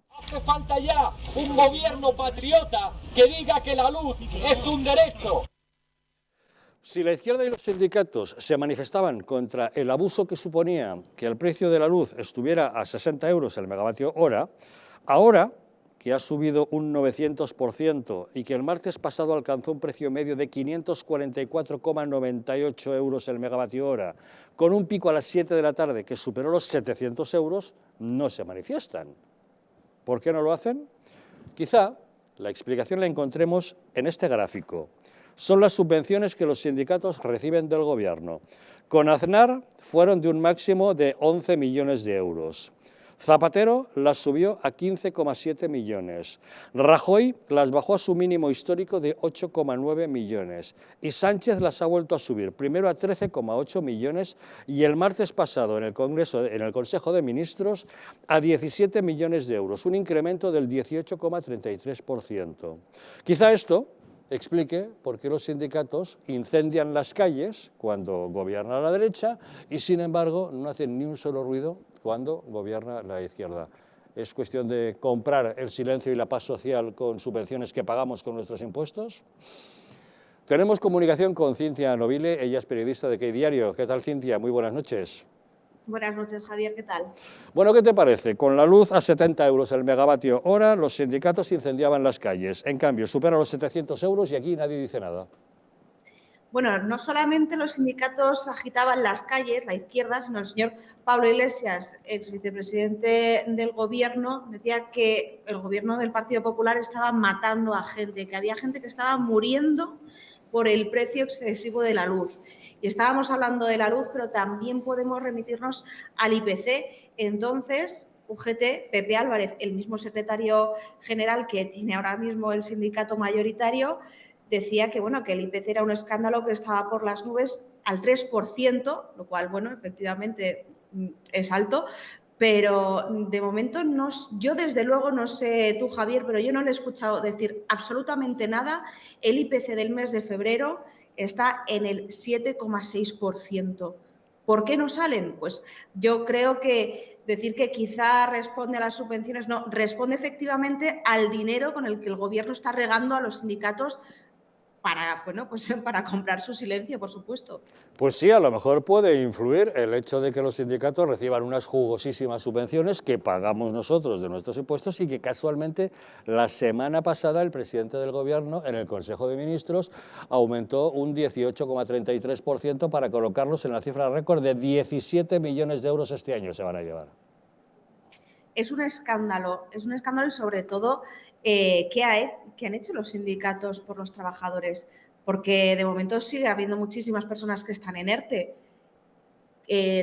Hace falta ya un gobierno patriota que diga que la luz es un derecho. Si la izquierda y los sindicatos se manifestaban contra el abuso que suponía que el precio de la luz estuviera a 60 euros el megavatio hora, ahora que ha subido un 900% y que el martes pasado alcanzó un precio medio de 544,98 euros el megavatio hora, con un pico a las 7 de la tarde que superó los 700 euros, no se manifiestan. ¿Por qué no lo hacen? Quizá la explicación la encontremos en este gráfico. Son las subvenciones que los sindicatos reciben del gobierno. Con Aznar fueron de un máximo de 11 millones de euros. Zapatero las subió a 15,7 millones. Rajoy las bajó a su mínimo histórico de 8,9 millones. Y Sánchez las ha vuelto a subir, primero a 13,8 millones y el martes pasado en el Consejo de Ministros a 17 millones de euros, un incremento del 18,33%. Quizá esto explique por qué los sindicatos incendian las calles cuando gobierna la derecha y, sin embargo, no hacen ni un solo ruido cuando gobierna la izquierda. ¿Es cuestión de comprar el silencio y la paz social con subvenciones que pagamos con nuestros impuestos? Tenemos comunicación con Cintia Nobile, ella es periodista de ¿Qué Diario? ¿Qué tal, Cintia? Muy buenas noches. Buenas noches, Javier, ¿qué tal? Bueno, ¿qué te parece? Con la luz a 70 euros el megavatio hora, los sindicatos incendiaban las calles. En cambio, supera los 700 euros y aquí nadie dice nada. Bueno, no solamente los sindicatos agitaban las calles, la izquierda, sino el señor Pablo Iglesias, ex vicepresidente del gobierno, decía que el gobierno del Partido Popular estaba matando a gente, que había gente que estaba muriendo por el precio excesivo de la luz. Y estábamos hablando de la luz, pero también podemos remitirnos al IPC. Entonces, UGT, Pepe Álvarez, el mismo secretario general que tiene ahora mismo el sindicato mayoritario, decía que, bueno, que el IPC era un escándalo que estaba por las nubes al 3%, lo cual, bueno, efectivamente es alto, Pero de momento, yo desde luego, no sé tú, Javier, pero yo no le he escuchado decir absolutamente nada. El IPC del mes de febrero está en el 7,6%. ¿Por qué no salen? Pues yo creo que decir que quizá responde a las subvenciones, no, responde efectivamente al dinero con el que el Gobierno está regando a los sindicatos para, bueno, pues para comprar su silencio, por supuesto. Pues sí, a lo mejor puede influir el hecho de que los sindicatos reciban unas jugosísimas subvenciones que pagamos nosotros de nuestros impuestos y que casualmente la semana pasada el presidente del Gobierno en el Consejo de Ministros aumentó un 18,33% para colocarlos en la cifra récord de 17 millones de euros este año se van a llevar. Es un escándalo y sobre todo ¿qué han hecho los sindicatos por los trabajadores? Porque de momento sigue habiendo muchísimas personas que están en ERTE.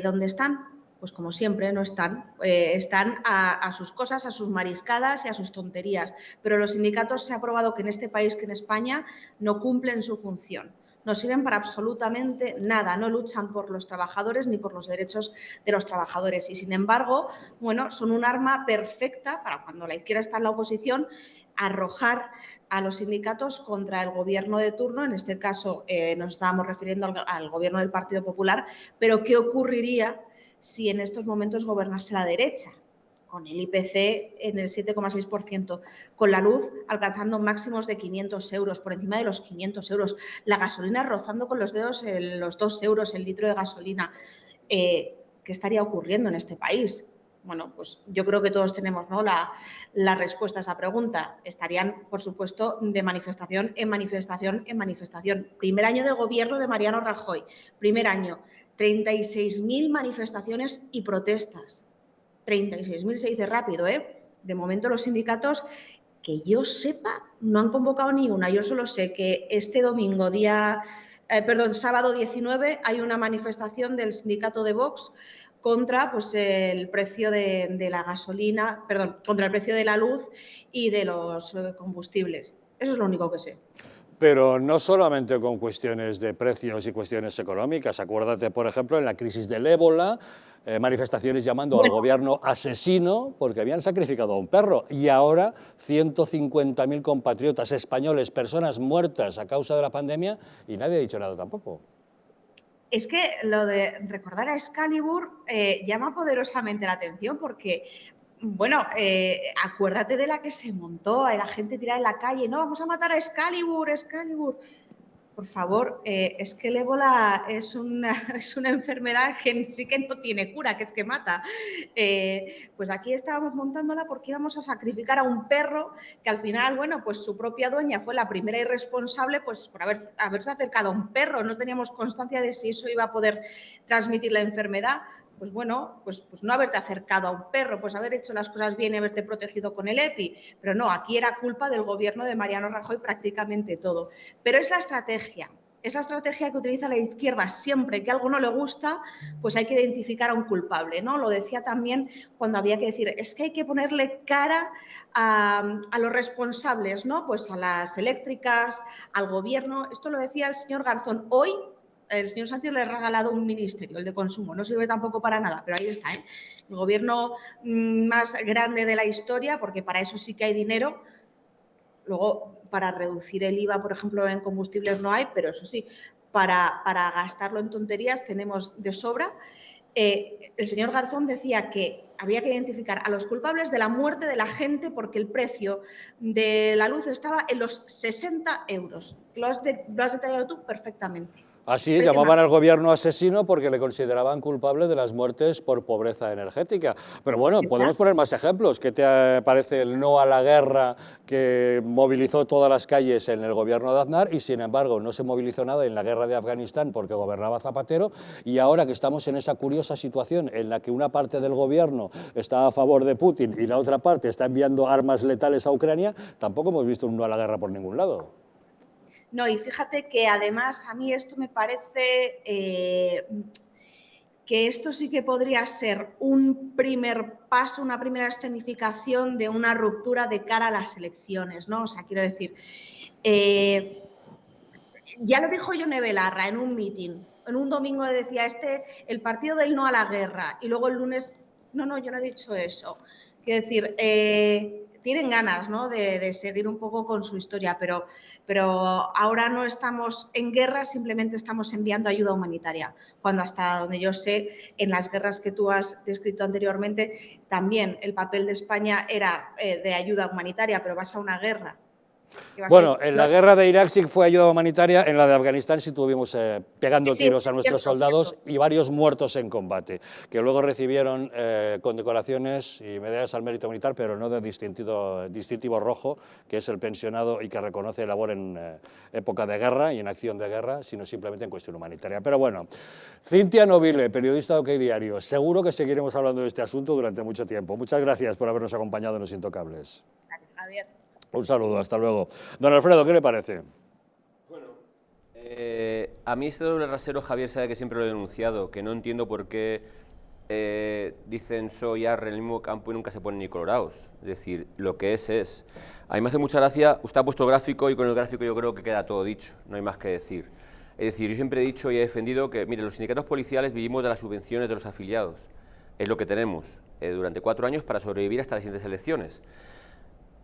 ¿Dónde están? Pues como siempre, no están. Están a sus cosas, a sus mariscadas y a sus tonterías. Pero los sindicatos se ha probado que en este país, que en España, no cumplen su función. No sirven para absolutamente nada, no luchan por los trabajadores ni por los derechos de los trabajadores y, sin embargo, bueno, son un arma perfecta para cuando la izquierda está en la oposición arrojar a los sindicatos contra el Gobierno de turno. En este caso nos estábamos refiriendo al Gobierno del Partido Popular, pero ¿qué ocurriría si en estos momentos gobernase la derecha? Con el IPC en el 7,6%, con la luz alcanzando máximos de 500 euros, por encima de los 500 euros, la gasolina rozando con los dedos los 2 euros el litro de gasolina. ¿Qué estaría ocurriendo en este país? Bueno, pues yo creo que todos tenemos, ¿no?, la respuesta a esa pregunta. Estarían, por supuesto, de manifestación en manifestación en manifestación. Primer año de gobierno de Mariano Rajoy, primer año, 36.000 manifestaciones y protestas. 36.000 se dice rápido, ¿eh? De momento los sindicatos, que yo sepa, no han convocado ni una. Yo solo sé que este domingo, sábado 19, hay una manifestación del sindicato de Vox contra pues, el precio de la gasolina, contra el precio de la luz y de los combustibles. Eso es lo único que sé. Pero no solamente con cuestiones de precios y cuestiones económicas. Acuérdate, por ejemplo, en la crisis del ébola, manifestaciones llamando al gobierno asesino porque habían sacrificado a un perro. Y ahora 150.000 compatriotas españoles, personas muertas a causa de la pandemia, y nadie ha dicho nada tampoco. Es que lo de recordar a Excalibur llama poderosamente la atención porque... Bueno, acuérdate de la que se montó, la gente tirada en la calle, no, vamos a matar a Excalibur, Excalibur. Por favor, es que el ébola es una enfermedad que sí que no tiene cura, que es que mata. Pues aquí estábamos montándola porque íbamos a sacrificar a un perro que al final, bueno, pues su propia dueña fue la primera irresponsable pues por haberse acercado a un perro. No teníamos constancia de si eso iba a poder transmitir la enfermedad. Pues bueno, pues no haberte acercado a un perro, pues haber hecho las cosas bien y haberte protegido con el EPI. Pero no, aquí era culpa del gobierno de Mariano Rajoy prácticamente todo. Pero es la estrategia que utiliza la izquierda. Siempre que algo no le gusta, pues hay que identificar a un culpable, ¿no? Lo decía también cuando había que decir, es que hay que ponerle cara a los responsables, ¿no? Pues a las eléctricas, al gobierno. Esto lo decía el señor Garzón. Hoy el señor Sánchez le ha regalado un ministerio, el de consumo, no sirve tampoco para nada, pero ahí está, ¿eh? El gobierno más grande de la historia, porque para eso sí que hay dinero. Luego, para reducir el IVA, por ejemplo, en combustibles no hay, pero eso sí, para gastarlo en tonterías tenemos de sobra. El señor Garzón decía que había que identificar a los culpables de la muerte de la gente porque el precio de la luz estaba en los 60 euros. Lo has detallado tú perfectamente. Así llamaban al gobierno asesino porque le consideraban culpable de las muertes por pobreza energética. Pero bueno, podemos poner más ejemplos. ¿Qué te parece el no a la guerra que movilizó todas las calles en el gobierno de Aznar y sin embargo no se movilizó nada en la guerra de Afganistán porque gobernaba Zapatero? Y ahora que estamos en esa curiosa situación en la que una parte del gobierno está a favor de Putin y la otra parte está enviando armas letales a Ucrania, tampoco hemos visto un no a la guerra por ningún lado. No, y fíjate que además a mí esto me parece que esto sí que podría ser un primer paso, una primera escenificación de una ruptura de cara a las elecciones, ¿no? O sea, quiero decir, ya lo dijo Yone Belarra en un mitin, en un domingo decía el partido del no a la guerra y luego el lunes No, yo no he dicho eso. Quiero decir, tienen ganas, ¿no?, de seguir un poco con su historia, pero ahora no estamos en guerra, simplemente estamos enviando ayuda humanitaria, cuando hasta donde yo sé, en las guerras que tú has descrito anteriormente, también el papel de España era de ayuda humanitaria, pero vas a una guerra. Bueno, en la guerra de Irak sí fue ayuda humanitaria, en la de Afganistán sí tuvimos pegando tiros a nuestros soldados y varios muertos en combate, que luego recibieron condecoraciones y medallas al mérito militar, pero no de distintivo rojo, que es el pensionado y que reconoce labor en época de guerra y en acción de guerra, sino simplemente en cuestión humanitaria. Pero bueno, Cintia Novile, periodista de OK Diario, seguro que seguiremos hablando de este asunto durante mucho tiempo. Muchas gracias por habernos acompañado en Los Intocables. Javier. Un saludo, hasta luego. Don Alfredo, ¿qué le parece? Bueno, a mí este doble rasero, Javier sabe que siempre lo he denunciado, que no entiendo por qué dicen soy arre en el mismo campo y nunca se ponen ni colorados. Es decir, lo que es. A mí me hace mucha gracia, usted ha puesto el gráfico y con el gráfico yo creo que queda todo dicho, no hay más que decir. Es decir, yo siempre he dicho y he defendido que, mire, los sindicatos policiales vivimos de las subvenciones de los afiliados, es lo que tenemos durante 4 años para sobrevivir hasta las siguientes elecciones.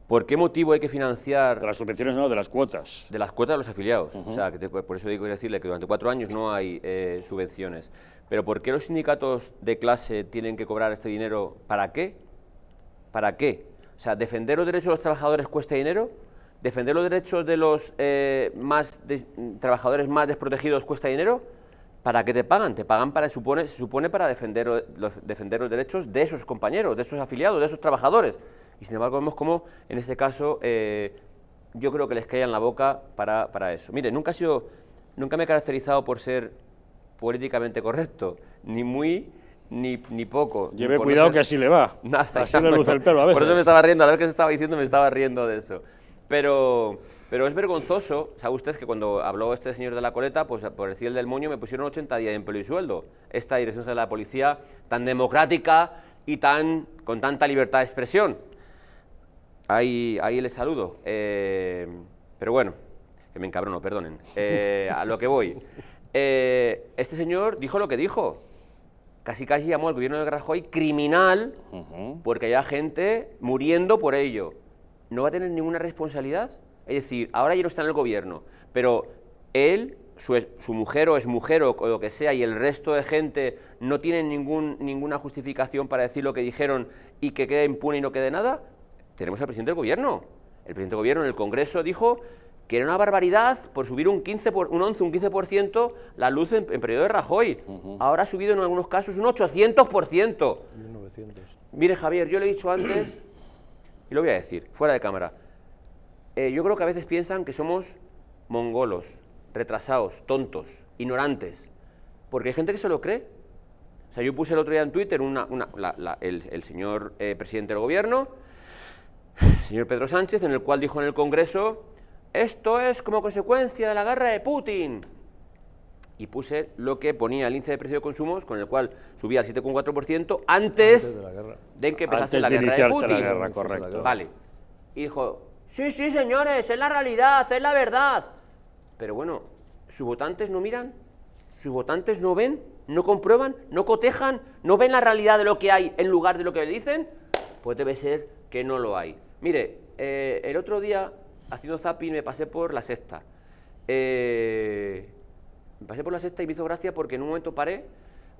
¿Por qué motivo hay que financiar? De las subvenciones no, de las cuotas. De las cuotas de los afiliados. O sea, por eso digo decirle que durante 4 años no hay subvenciones. Pero ¿por qué los sindicatos de clase tienen que cobrar este dinero? ¿Para qué? ¿Para qué? O sea, ¿defender los derechos de los trabajadores cuesta dinero? ¿Defender los derechos de los trabajadores más desprotegidos cuesta dinero? ¿Para qué te pagan? Te pagan se supone para defender los derechos de esos compañeros, de esos afiliados, de esos trabajadores. Y sin embargo vemos cómo, en este caso, yo creo que les caía en la boca para eso. Mire, nunca me he caracterizado por ser políticamente correcto, ni muy ni poco. Lleve cuidado que así le va. Nada, así le luce el pelo a veces. Por eso me estaba riendo, a la vez que se estaba diciendo me estaba riendo de eso. Pero es vergonzoso, sabe usted que cuando habló este señor de la coleta, pues por decir el del moño me pusieron 80 días de empleo y sueldo. Esta dirección de la policía tan democrática y con tanta libertad de expresión. Ahí les saludo, pero bueno, que me encabrono, perdonen, a lo que voy. Este señor dijo lo que dijo, casi llamó al gobierno de Rajoy criminal porque había gente muriendo por ello. ¿No va a tener ninguna responsabilidad? Es decir, ahora ya no está en el gobierno, pero él, su mujer o exmujer o lo que sea y el resto de gente no tienen ninguna justificación para decir lo que dijeron y que quede impune y no quede nada. Tenemos al presidente del gobierno. El presidente del gobierno en el Congreso dijo que era una barbaridad por subir un 15% la luz en periodo de Rajoy. Ahora ha subido en algunos casos un 800%. Mire, Javier, yo le he dicho antes, y lo voy a decir, fuera de cámara, yo creo que a veces piensan que somos mongolos, retrasados, tontos, ignorantes, porque hay gente que se lo cree. O sea, yo puse el otro día en Twitter el señor presidente del gobierno, señor Pedro Sánchez, en el cual dijo en el Congreso, esto es como consecuencia de la guerra de Putin. Y puse lo que ponía el índice de precio de consumos, con el cual subía al 7,4% antes de que empezase la guerra de Putin. La guerra, correcto. Vale. Y dijo, sí, señores, es la realidad, es la verdad. Pero bueno, ¿sus votantes no miran? ¿Sus votantes no ven? ¿No comprueban? ¿No cotejan? ¿No ven la realidad de lo que hay en lugar de lo que le dicen? Pues debe ser que no lo hay. Mire, el otro día, haciendo zapping, me pasé por La Sexta. Me pasé por La Sexta y me hizo gracia porque en un momento paré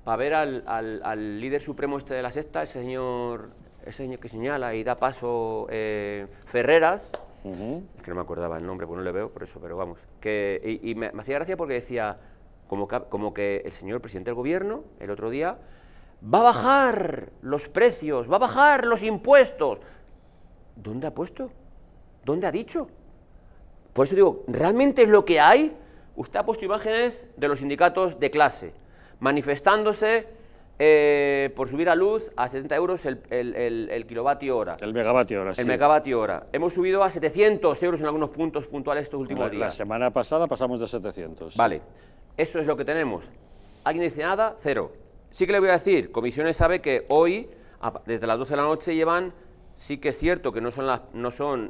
para ver al líder supremo de La Sexta, ese señor que señala y da paso, Ferreras. Es que no me acordaba el nombre, pues no le veo, por eso, pero vamos. Y me hacía gracia porque decía, como que el señor presidente del gobierno, el otro día, va a bajar los precios, va a bajar los impuestos. ¿Dónde ha puesto? ¿Dónde ha dicho? Por eso digo, ¿realmente es lo que hay? Usted ha puesto imágenes de los sindicatos de clase, manifestándose por subir a luz a 70 euros el kilovatio hora. El megavatio hora, sí. El megavatio hora. Hemos subido a 700 euros en algunos puntos puntuales estos últimos días. La semana pasada pasamos de 700. Vale, eso es lo que tenemos. ¿Alguien dice nada? Cero. Sí que le voy a decir, Comisiones sabe que hoy, desde las 12 de la noche llevan, sí que es cierto que no son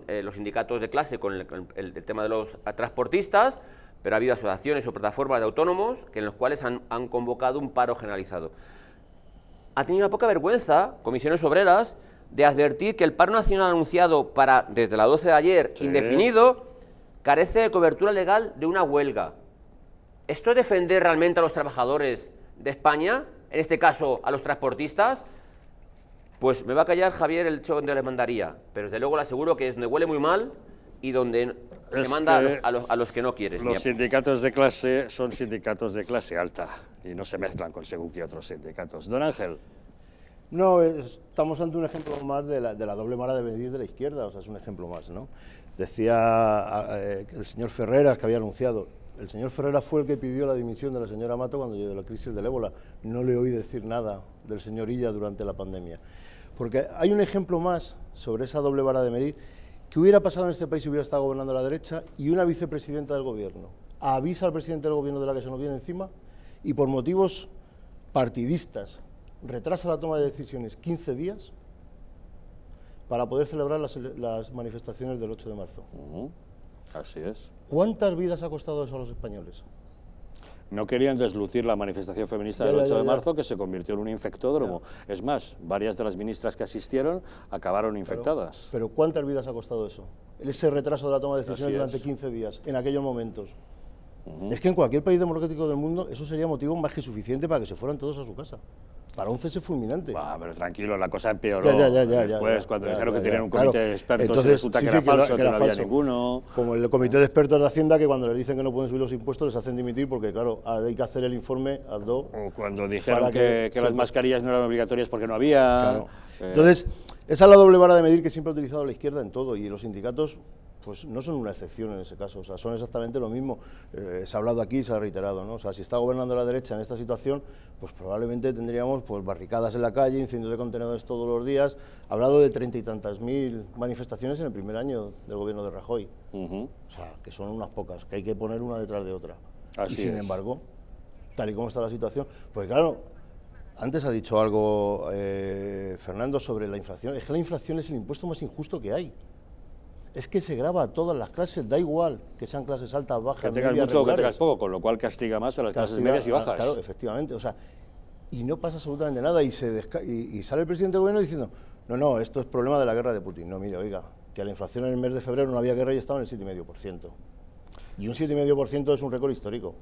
los sindicatos de clase con el tema de los transportistas, pero ha habido asociaciones o plataformas de autónomos en los cuales han convocado un paro generalizado. ha tenido la poca vergüenza, Comisiones Obreras, de advertir que el paro nacional anunciado para desde las 12 de ayer, indefinido, carece de cobertura legal de una huelga. ¿Esto es defender realmente a los trabajadores de España, en este caso a los transportistas? Pues me va a callar Javier el hecho donde les mandaría, pero desde luego le aseguro que es donde huele muy mal y donde se manda a los que no quieres. Los sindicatos de clase son sindicatos de clase alta y no se mezclan con según qué otros sindicatos. Don Ángel. No, estamos ante un ejemplo más de la doble vara de medir de la izquierda, o sea, es un ejemplo más, ¿no? Decía el señor Ferreras, que había anunciado, el señor Ferreras fue el que pidió la dimisión de la señora Mato cuando llegó la crisis del ébola. No le oí decir nada del señor Illa durante la pandemia. Porque hay un ejemplo más sobre esa doble vara de medir que hubiera pasado en este país si hubiera estado gobernando la derecha y una vicepresidenta del gobierno avisa al presidente del gobierno de la que se nos viene encima y por motivos partidistas retrasa la toma de decisiones 15 días para poder celebrar las manifestaciones del 8 de marzo. Así es. ¿Cuántas vidas ha costado eso a los españoles? No querían deslucir la manifestación feminista del 8 de marzo, que se convirtió en un infectódromo. Es más, varias de las ministras que asistieron acabaron infectadas. Pero ¿cuántas vidas ha costado eso? Ese retraso de la toma de decisiones durante 15 días, en aquellos momentos. Es que en cualquier país democrático del mundo eso sería motivo más que suficiente para que se fueran todos a su casa. Para un cese fulminante. Pero tranquilo, la cosa empeoró. Después, cuando dijeron que tenían un comité de expertos, entonces, resulta que era falso, que no había ninguno. Como el comité de expertos de Hacienda, que cuando les dicen que no pueden subir los impuestos, les hacen dimitir porque, claro, hay que hacer el informe al do. O cuando dijeron que las mascarillas no eran obligatorias porque no había. Claro. Entonces, esa es la doble vara de medir que siempre ha utilizado la izquierda en todo, y los sindicatos pues no son una excepción en ese caso, o sea, son exactamente lo mismo. Se ha hablado aquí y se ha reiterado, ¿no? O sea, si está gobernando la derecha en esta situación, pues probablemente tendríamos pues barricadas en la calle, incendios de contenedores todos los días. Ha hablado de 30 y tantas mil manifestaciones en el primer año del gobierno de Rajoy. O sea, que son unas pocas, que hay que poner una detrás de otra. Así y sin embargo, tal y como está la situación, pues claro, antes ha dicho algo Fernando sobre la inflación. Es que la inflación es el impuesto más injusto que hay. Es que se grava a todas las clases, da igual que sean clases altas, bajas, que tengas medias, mucho o que regulares. tengas poco, con lo cual castiga más a las clases medias y bajas. Claro, efectivamente, o sea, y no pasa absolutamente nada, y sale el presidente del gobierno diciendo, no, esto es problema de la guerra de Putin. No, mire, oiga, que a la inflación en el mes de febrero no había guerra y estaba en el 7,5%. Y un 7,5% es un récord histórico.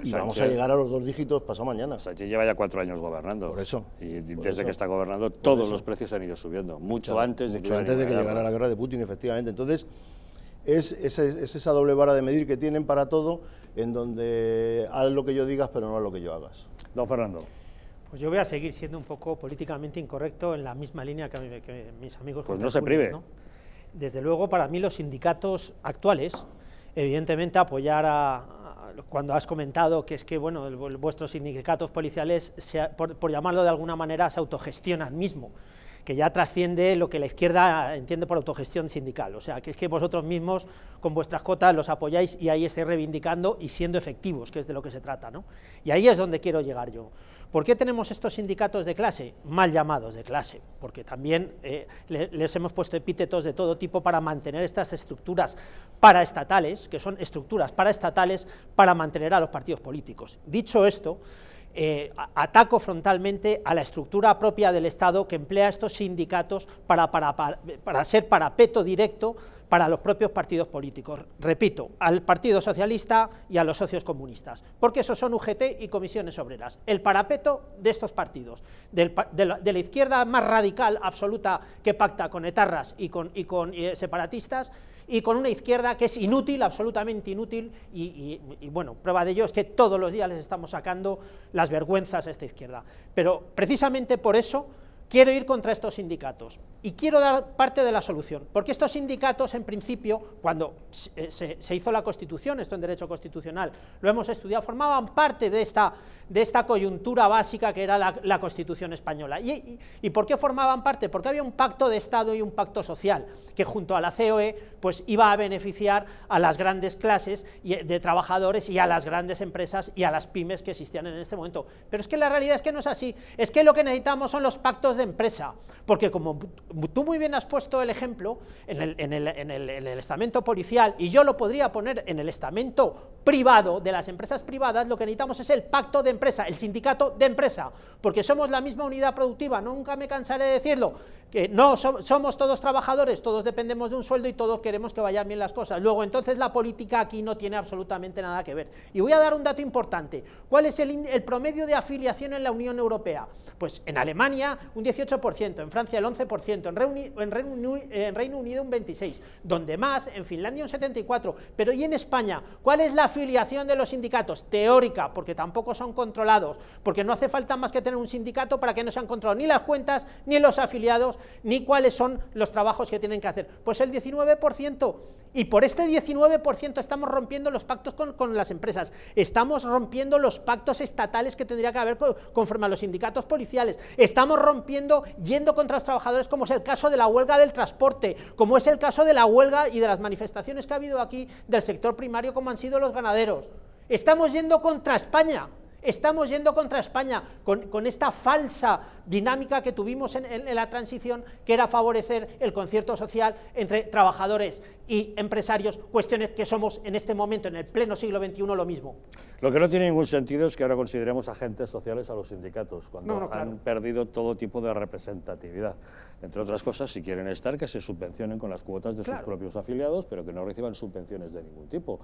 Y vamos a llegar a los 2 dígitos pasado mañana. Sánchez lleva ya 4 años gobernando. Por eso. Y desde que está gobernando, todos los precios han ido subiendo. Mucho antes de que llegara la guerra de Putin, efectivamente. Entonces, es esa doble vara de medir que tienen para todo, en donde haz lo que yo digas, pero no haz lo que yo hagas. Don Fernando. Pues yo voy a seguir siendo un poco políticamente incorrecto en la misma línea que mis amigos. Pues no se prive. ¿no? Desde luego, para mí los sindicatos actuales, evidentemente apoyar cuando has comentado que es que bueno, vuestros sindicatos policiales, por llamarlo de alguna manera, se autogestionan mismo, que ya trasciende lo que la izquierda entiende por autogestión sindical, o sea, que es que vosotros mismos con vuestras cotas los apoyáis y ahí estáis reivindicando y siendo efectivos, que es de lo que se trata, ¿no? Y ahí es donde quiero llegar yo. ¿Por qué tenemos estos sindicatos de clase? Mal llamados de clase, porque también les hemos puesto epítetos de todo tipo para mantener estas estructuras paraestatales, que son estructuras paraestatales para mantener a los partidos políticos. Dicho esto, ataco frontalmente a la estructura propia del Estado que emplea estos sindicatos para ser parapeto directo para los propios partidos políticos. Repito, al Partido Socialista y a los socios comunistas, porque esos son UGT y comisiones obreras. El parapeto de estos partidos, de la izquierda más radical, absoluta, que pacta con etarras y con separatistas, y con una izquierda que es inútil, absolutamente inútil, y bueno, prueba de ello es que todos los días les estamos sacando las vergüenzas a esta izquierda. Pero precisamente por eso quiero ir contra estos sindicatos y quiero dar parte de la solución, porque estos sindicatos, en principio, cuando se hizo la Constitución, esto en Derecho Constitucional, lo hemos estudiado, formaban parte de esta coyuntura básica que era la Constitución española. ¿Y por qué formaban parte? Porque había un pacto de Estado y un pacto social, que junto a la COE pues iba a beneficiar a las grandes clases de trabajadores y a las grandes empresas y a las pymes que existían en este momento. Pero es que la realidad es que no es así, es que lo que necesitamos son los pactos de empresa, porque como tú muy bien has puesto el ejemplo en el estamento policial, y yo lo podría poner en el estamento privado, de las empresas privadas. Lo que necesitamos es el pacto de empresa, el sindicato de empresa, porque somos la misma unidad productiva, nunca me cansaré de decirlo, que no somos todos trabajadores, todos dependemos de un sueldo y todos queremos que vayan bien las cosas. Luego, entonces, la política aquí no tiene absolutamente nada que ver. Y voy a dar un dato importante. ¿Cuál es el promedio de afiliación en la Unión Europea? Pues en Alemania un 18%, en Francia el 11%, en Reino Unido un 26%, donde más, en Finlandia un 74%. Pero ¿y en España? ¿Cuál es la afiliación de los sindicatos? Teórica, porque tampoco son controlados, porque no hace falta más que tener un sindicato para que no sean controlados ni las cuentas, ni los afiliados, ni cuáles son los trabajos que tienen que hacer. Pues el 19%, y por este 19% estamos rompiendo los pactos con las empresas, estamos rompiendo los pactos estatales que tendría que haber conforme a los sindicatos policiales, estamos rompiendo, yendo contra los trabajadores, como es el caso de la huelga del transporte, como es el caso de la huelga y de las manifestaciones que ha habido aquí del sector primario, como han sido los ganaderos. Estamos yendo contra España. Estamos yendo contra España con esta falsa dinámica que tuvimos en la transición, que era favorecer el concierto social entre trabajadores y empresarios, cuestiones que somos en este momento, en el pleno siglo XXI, lo mismo. Lo que no tiene ningún sentido es que ahora consideremos agentes sociales a los sindicatos, cuando claro, han perdido todo tipo de representatividad. Entre otras cosas, si quieren estar, que se subvencionen con las cuotas de sus propios afiliados, pero que no reciban subvenciones de ningún tipo.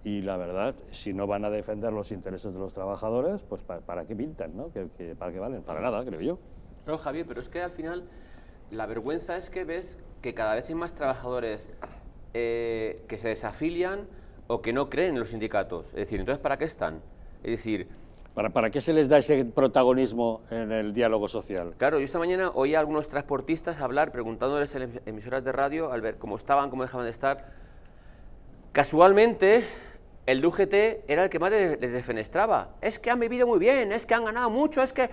Y la verdad, si no van a defender los intereses de los trabajadores, pues ¿para qué pintan, ¿no? ¿Para qué valen? Para nada, creo yo. No, Javier, pero es que al final la vergüenza es que ves que cada vez hay más trabajadores que se desafilian o que no creen en los sindicatos. Es decir, entonces, ¿para qué están? Es decir, ¿Para qué se les da ese protagonismo en el diálogo social? Claro, yo esta mañana oí a algunos transportistas hablar, preguntándoles en emisoras de radio, al ver cómo estaban, cómo dejaban de estar. Casualmente, el de UGT era el que más les defenestraba. Es que han vivido muy bien, es que han ganado mucho, es que...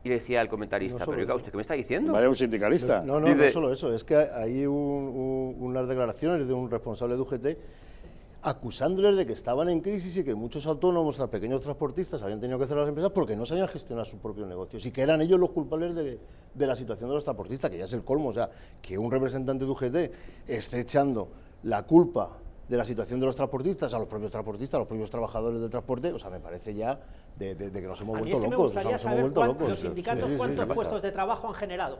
Y decía el comentarista, pero oiga, ¿usted qué me está diciendo? Vaya, un sindicalista. No solo eso, es que hay unas declaraciones de un responsable de UGT acusándoles de que estaban en crisis y que muchos autónomos, pequeños transportistas, habían tenido que cerrar las empresas porque no sabían gestionar sus propios negocios y que eran ellos los culpables de la situación de los transportistas, que ya es el colmo. O sea, que un representante de UGT esté echando la culpa de la situación de los transportistas a los propios transportistas, a los propios trabajadores del transporte, o sea, me parece ya de que nos hemos vuelto locos. Me gustaría saber los sindicatos cuántos puestos de trabajo han generado,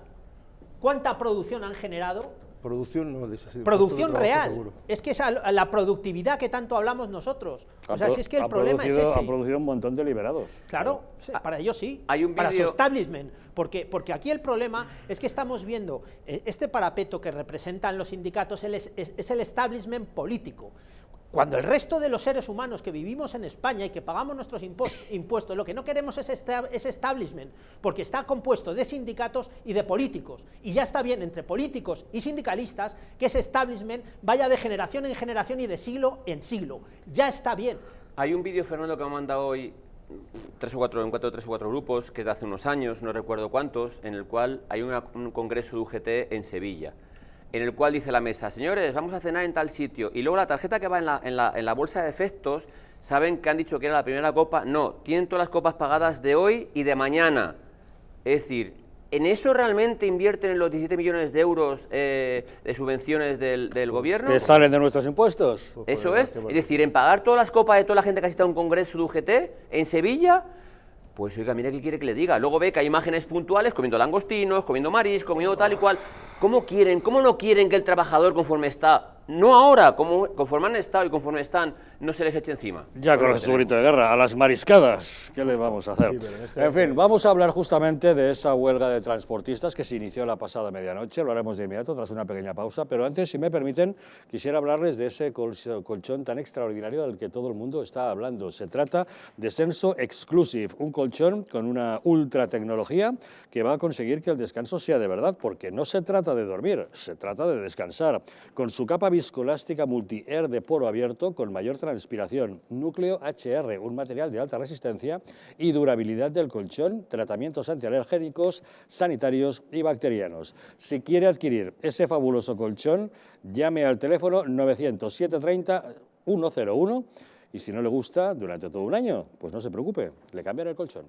cuánta producción han generado. Producción no, producción real, seguro. Es que esa la productividad que tanto hablamos nosotros. O sea, si es que el problema es ese. Ha producido un montón de liberados. Claro, para ellos sí, hay un para su establishment, porque aquí el problema es que estamos viendo este parapeto que representan los sindicatos es el establishment político. Cuando el resto de los seres humanos que vivimos en España y que pagamos nuestros impuestos, lo que no queremos es establishment, porque está compuesto de sindicatos y de políticos, y ya está bien entre políticos y sindicalistas que ese establishment vaya de generación en generación y de siglo en siglo, ya está bien. Hay un vídeo, Fernando, que me ha mandado hoy tres o cuatro grupos, que es de hace unos años, no recuerdo cuántos, en el cual hay un congreso de UGT en Sevilla, en el cual dice la mesa, señores, vamos a cenar en tal sitio, y luego la tarjeta que va en la bolsa de efectos, ¿saben que han dicho que era la primera copa? No, tienen todas las copas pagadas de hoy y de mañana. Es decir, ¿en eso realmente invierten los 17 millones de euros de subvenciones del gobierno? ¿Que salen de nuestros impuestos? Eso es decir, en pagar todas las copas de toda la gente que asiste a un congreso de UGT en Sevilla. Pues oiga, mira qué quiere que le diga. Luego ve que hay imágenes puntuales comiendo langostinos, comiendo marisco, comiendo tal y cual. ¿Cómo no quieren que el trabajador, conforme está, no ahora, conforme han estado y conforme están, no se les eche encima? Ya con su grito de guerra, a las mariscadas, ¿qué le vamos a hacer? Sí, en fin, vamos a hablar justamente de esa huelga de transportistas que se inició la pasada medianoche, lo haremos de inmediato tras una pequeña pausa, pero antes, si me permiten, quisiera hablarles de ese colchón tan extraordinario del que todo el mundo está hablando. Se trata de Senso Exclusive, un colchón con una ultra tecnología que va a conseguir que el descanso sea de verdad, porque no se trata de dormir, se trata de descansar. Con su capa viscoelástica multi-air de poro abierto con mayor transpiración, núcleo HR, un material de alta resistencia y durabilidad del colchón, tratamientos antialergénicos, sanitarios y bacterianos. Si quiere adquirir ese fabuloso colchón, llame al teléfono 900-730-101 y si no le gusta durante todo un año, pues no se preocupe, le cambian el colchón.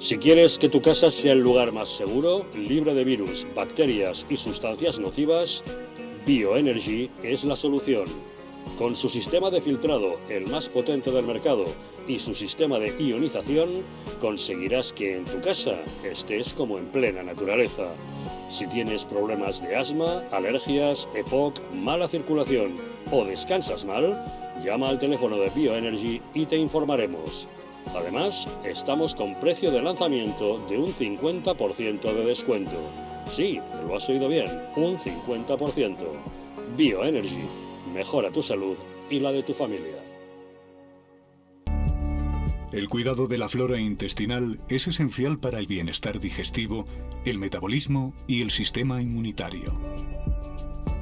Si quieres que tu casa sea el lugar más seguro, libre de virus, bacterias y sustancias nocivas, Bioenergy es la solución. Con su sistema de filtrado, el más potente del mercado, y su sistema de ionización, conseguirás que en tu casa estés como en plena naturaleza. Si tienes problemas de asma, alergias, EPOC, mala circulación o descansas mal, llama al teléfono de Bioenergy y te informaremos. Además, estamos con precio de lanzamiento de un 50% de descuento. Sí, lo has oído bien, un 50%. Bioenergy, mejora tu salud y la de tu familia. El cuidado de la flora intestinal es esencial para el bienestar digestivo, el metabolismo y el sistema inmunitario.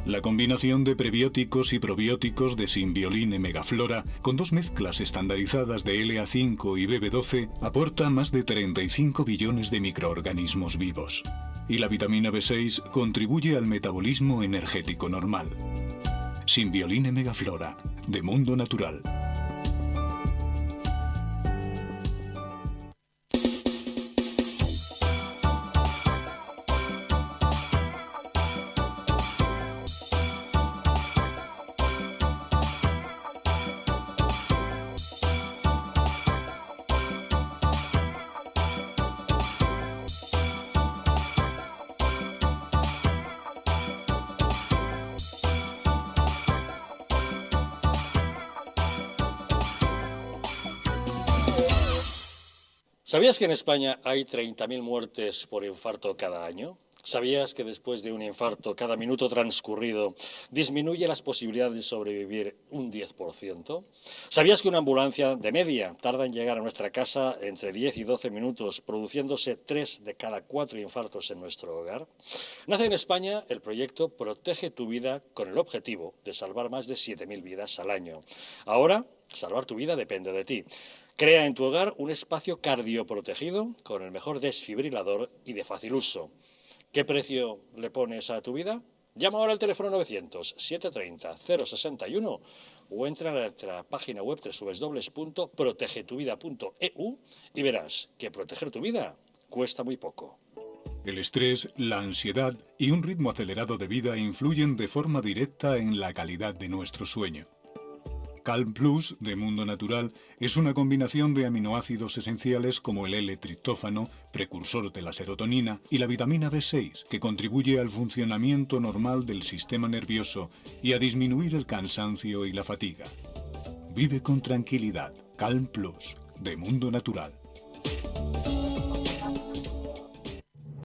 La combinación de prebióticos y probióticos de Symbioline Megaflora, con 2 mezclas estandarizadas de LA5 y BB12, aporta más de 35 billones de microorganismos vivos. Y la vitamina B6 contribuye al metabolismo energético normal. Symbioline Megaflora, de Mundo Natural. ¿Sabías que en España hay 30.000 muertes por infarto cada año? ¿Sabías que después de un infarto, cada minuto transcurrido disminuye las posibilidades de sobrevivir un 10%? ¿Sabías que una ambulancia de media tarda en llegar a nuestra casa entre 10 y 12 minutos, produciéndose 3 de cada 4 infartos en nuestro hogar? Nace en España el proyecto Protege tu Vida con el objetivo de salvar más de 7.000 vidas al año. Ahora, salvar tu vida depende de ti. Crea en tu hogar un espacio cardioprotegido con el mejor desfibrilador y de fácil uso. ¿Qué precio le pones a tu vida? Llama ahora al teléfono 900-730-061 o entra en nuestra página web www.protegetuvida.eu y verás que proteger tu vida cuesta muy poco. El estrés, la ansiedad y un ritmo acelerado de vida influyen de forma directa en la calidad de nuestro sueño. Calm Plus, de Mundo Natural, es una combinación de aminoácidos esenciales como el L-triptófano, precursor de la serotonina, y la vitamina B6, que contribuye al funcionamiento normal del sistema nervioso y a disminuir el cansancio y la fatiga. Vive con tranquilidad. Calm Plus, de Mundo Natural.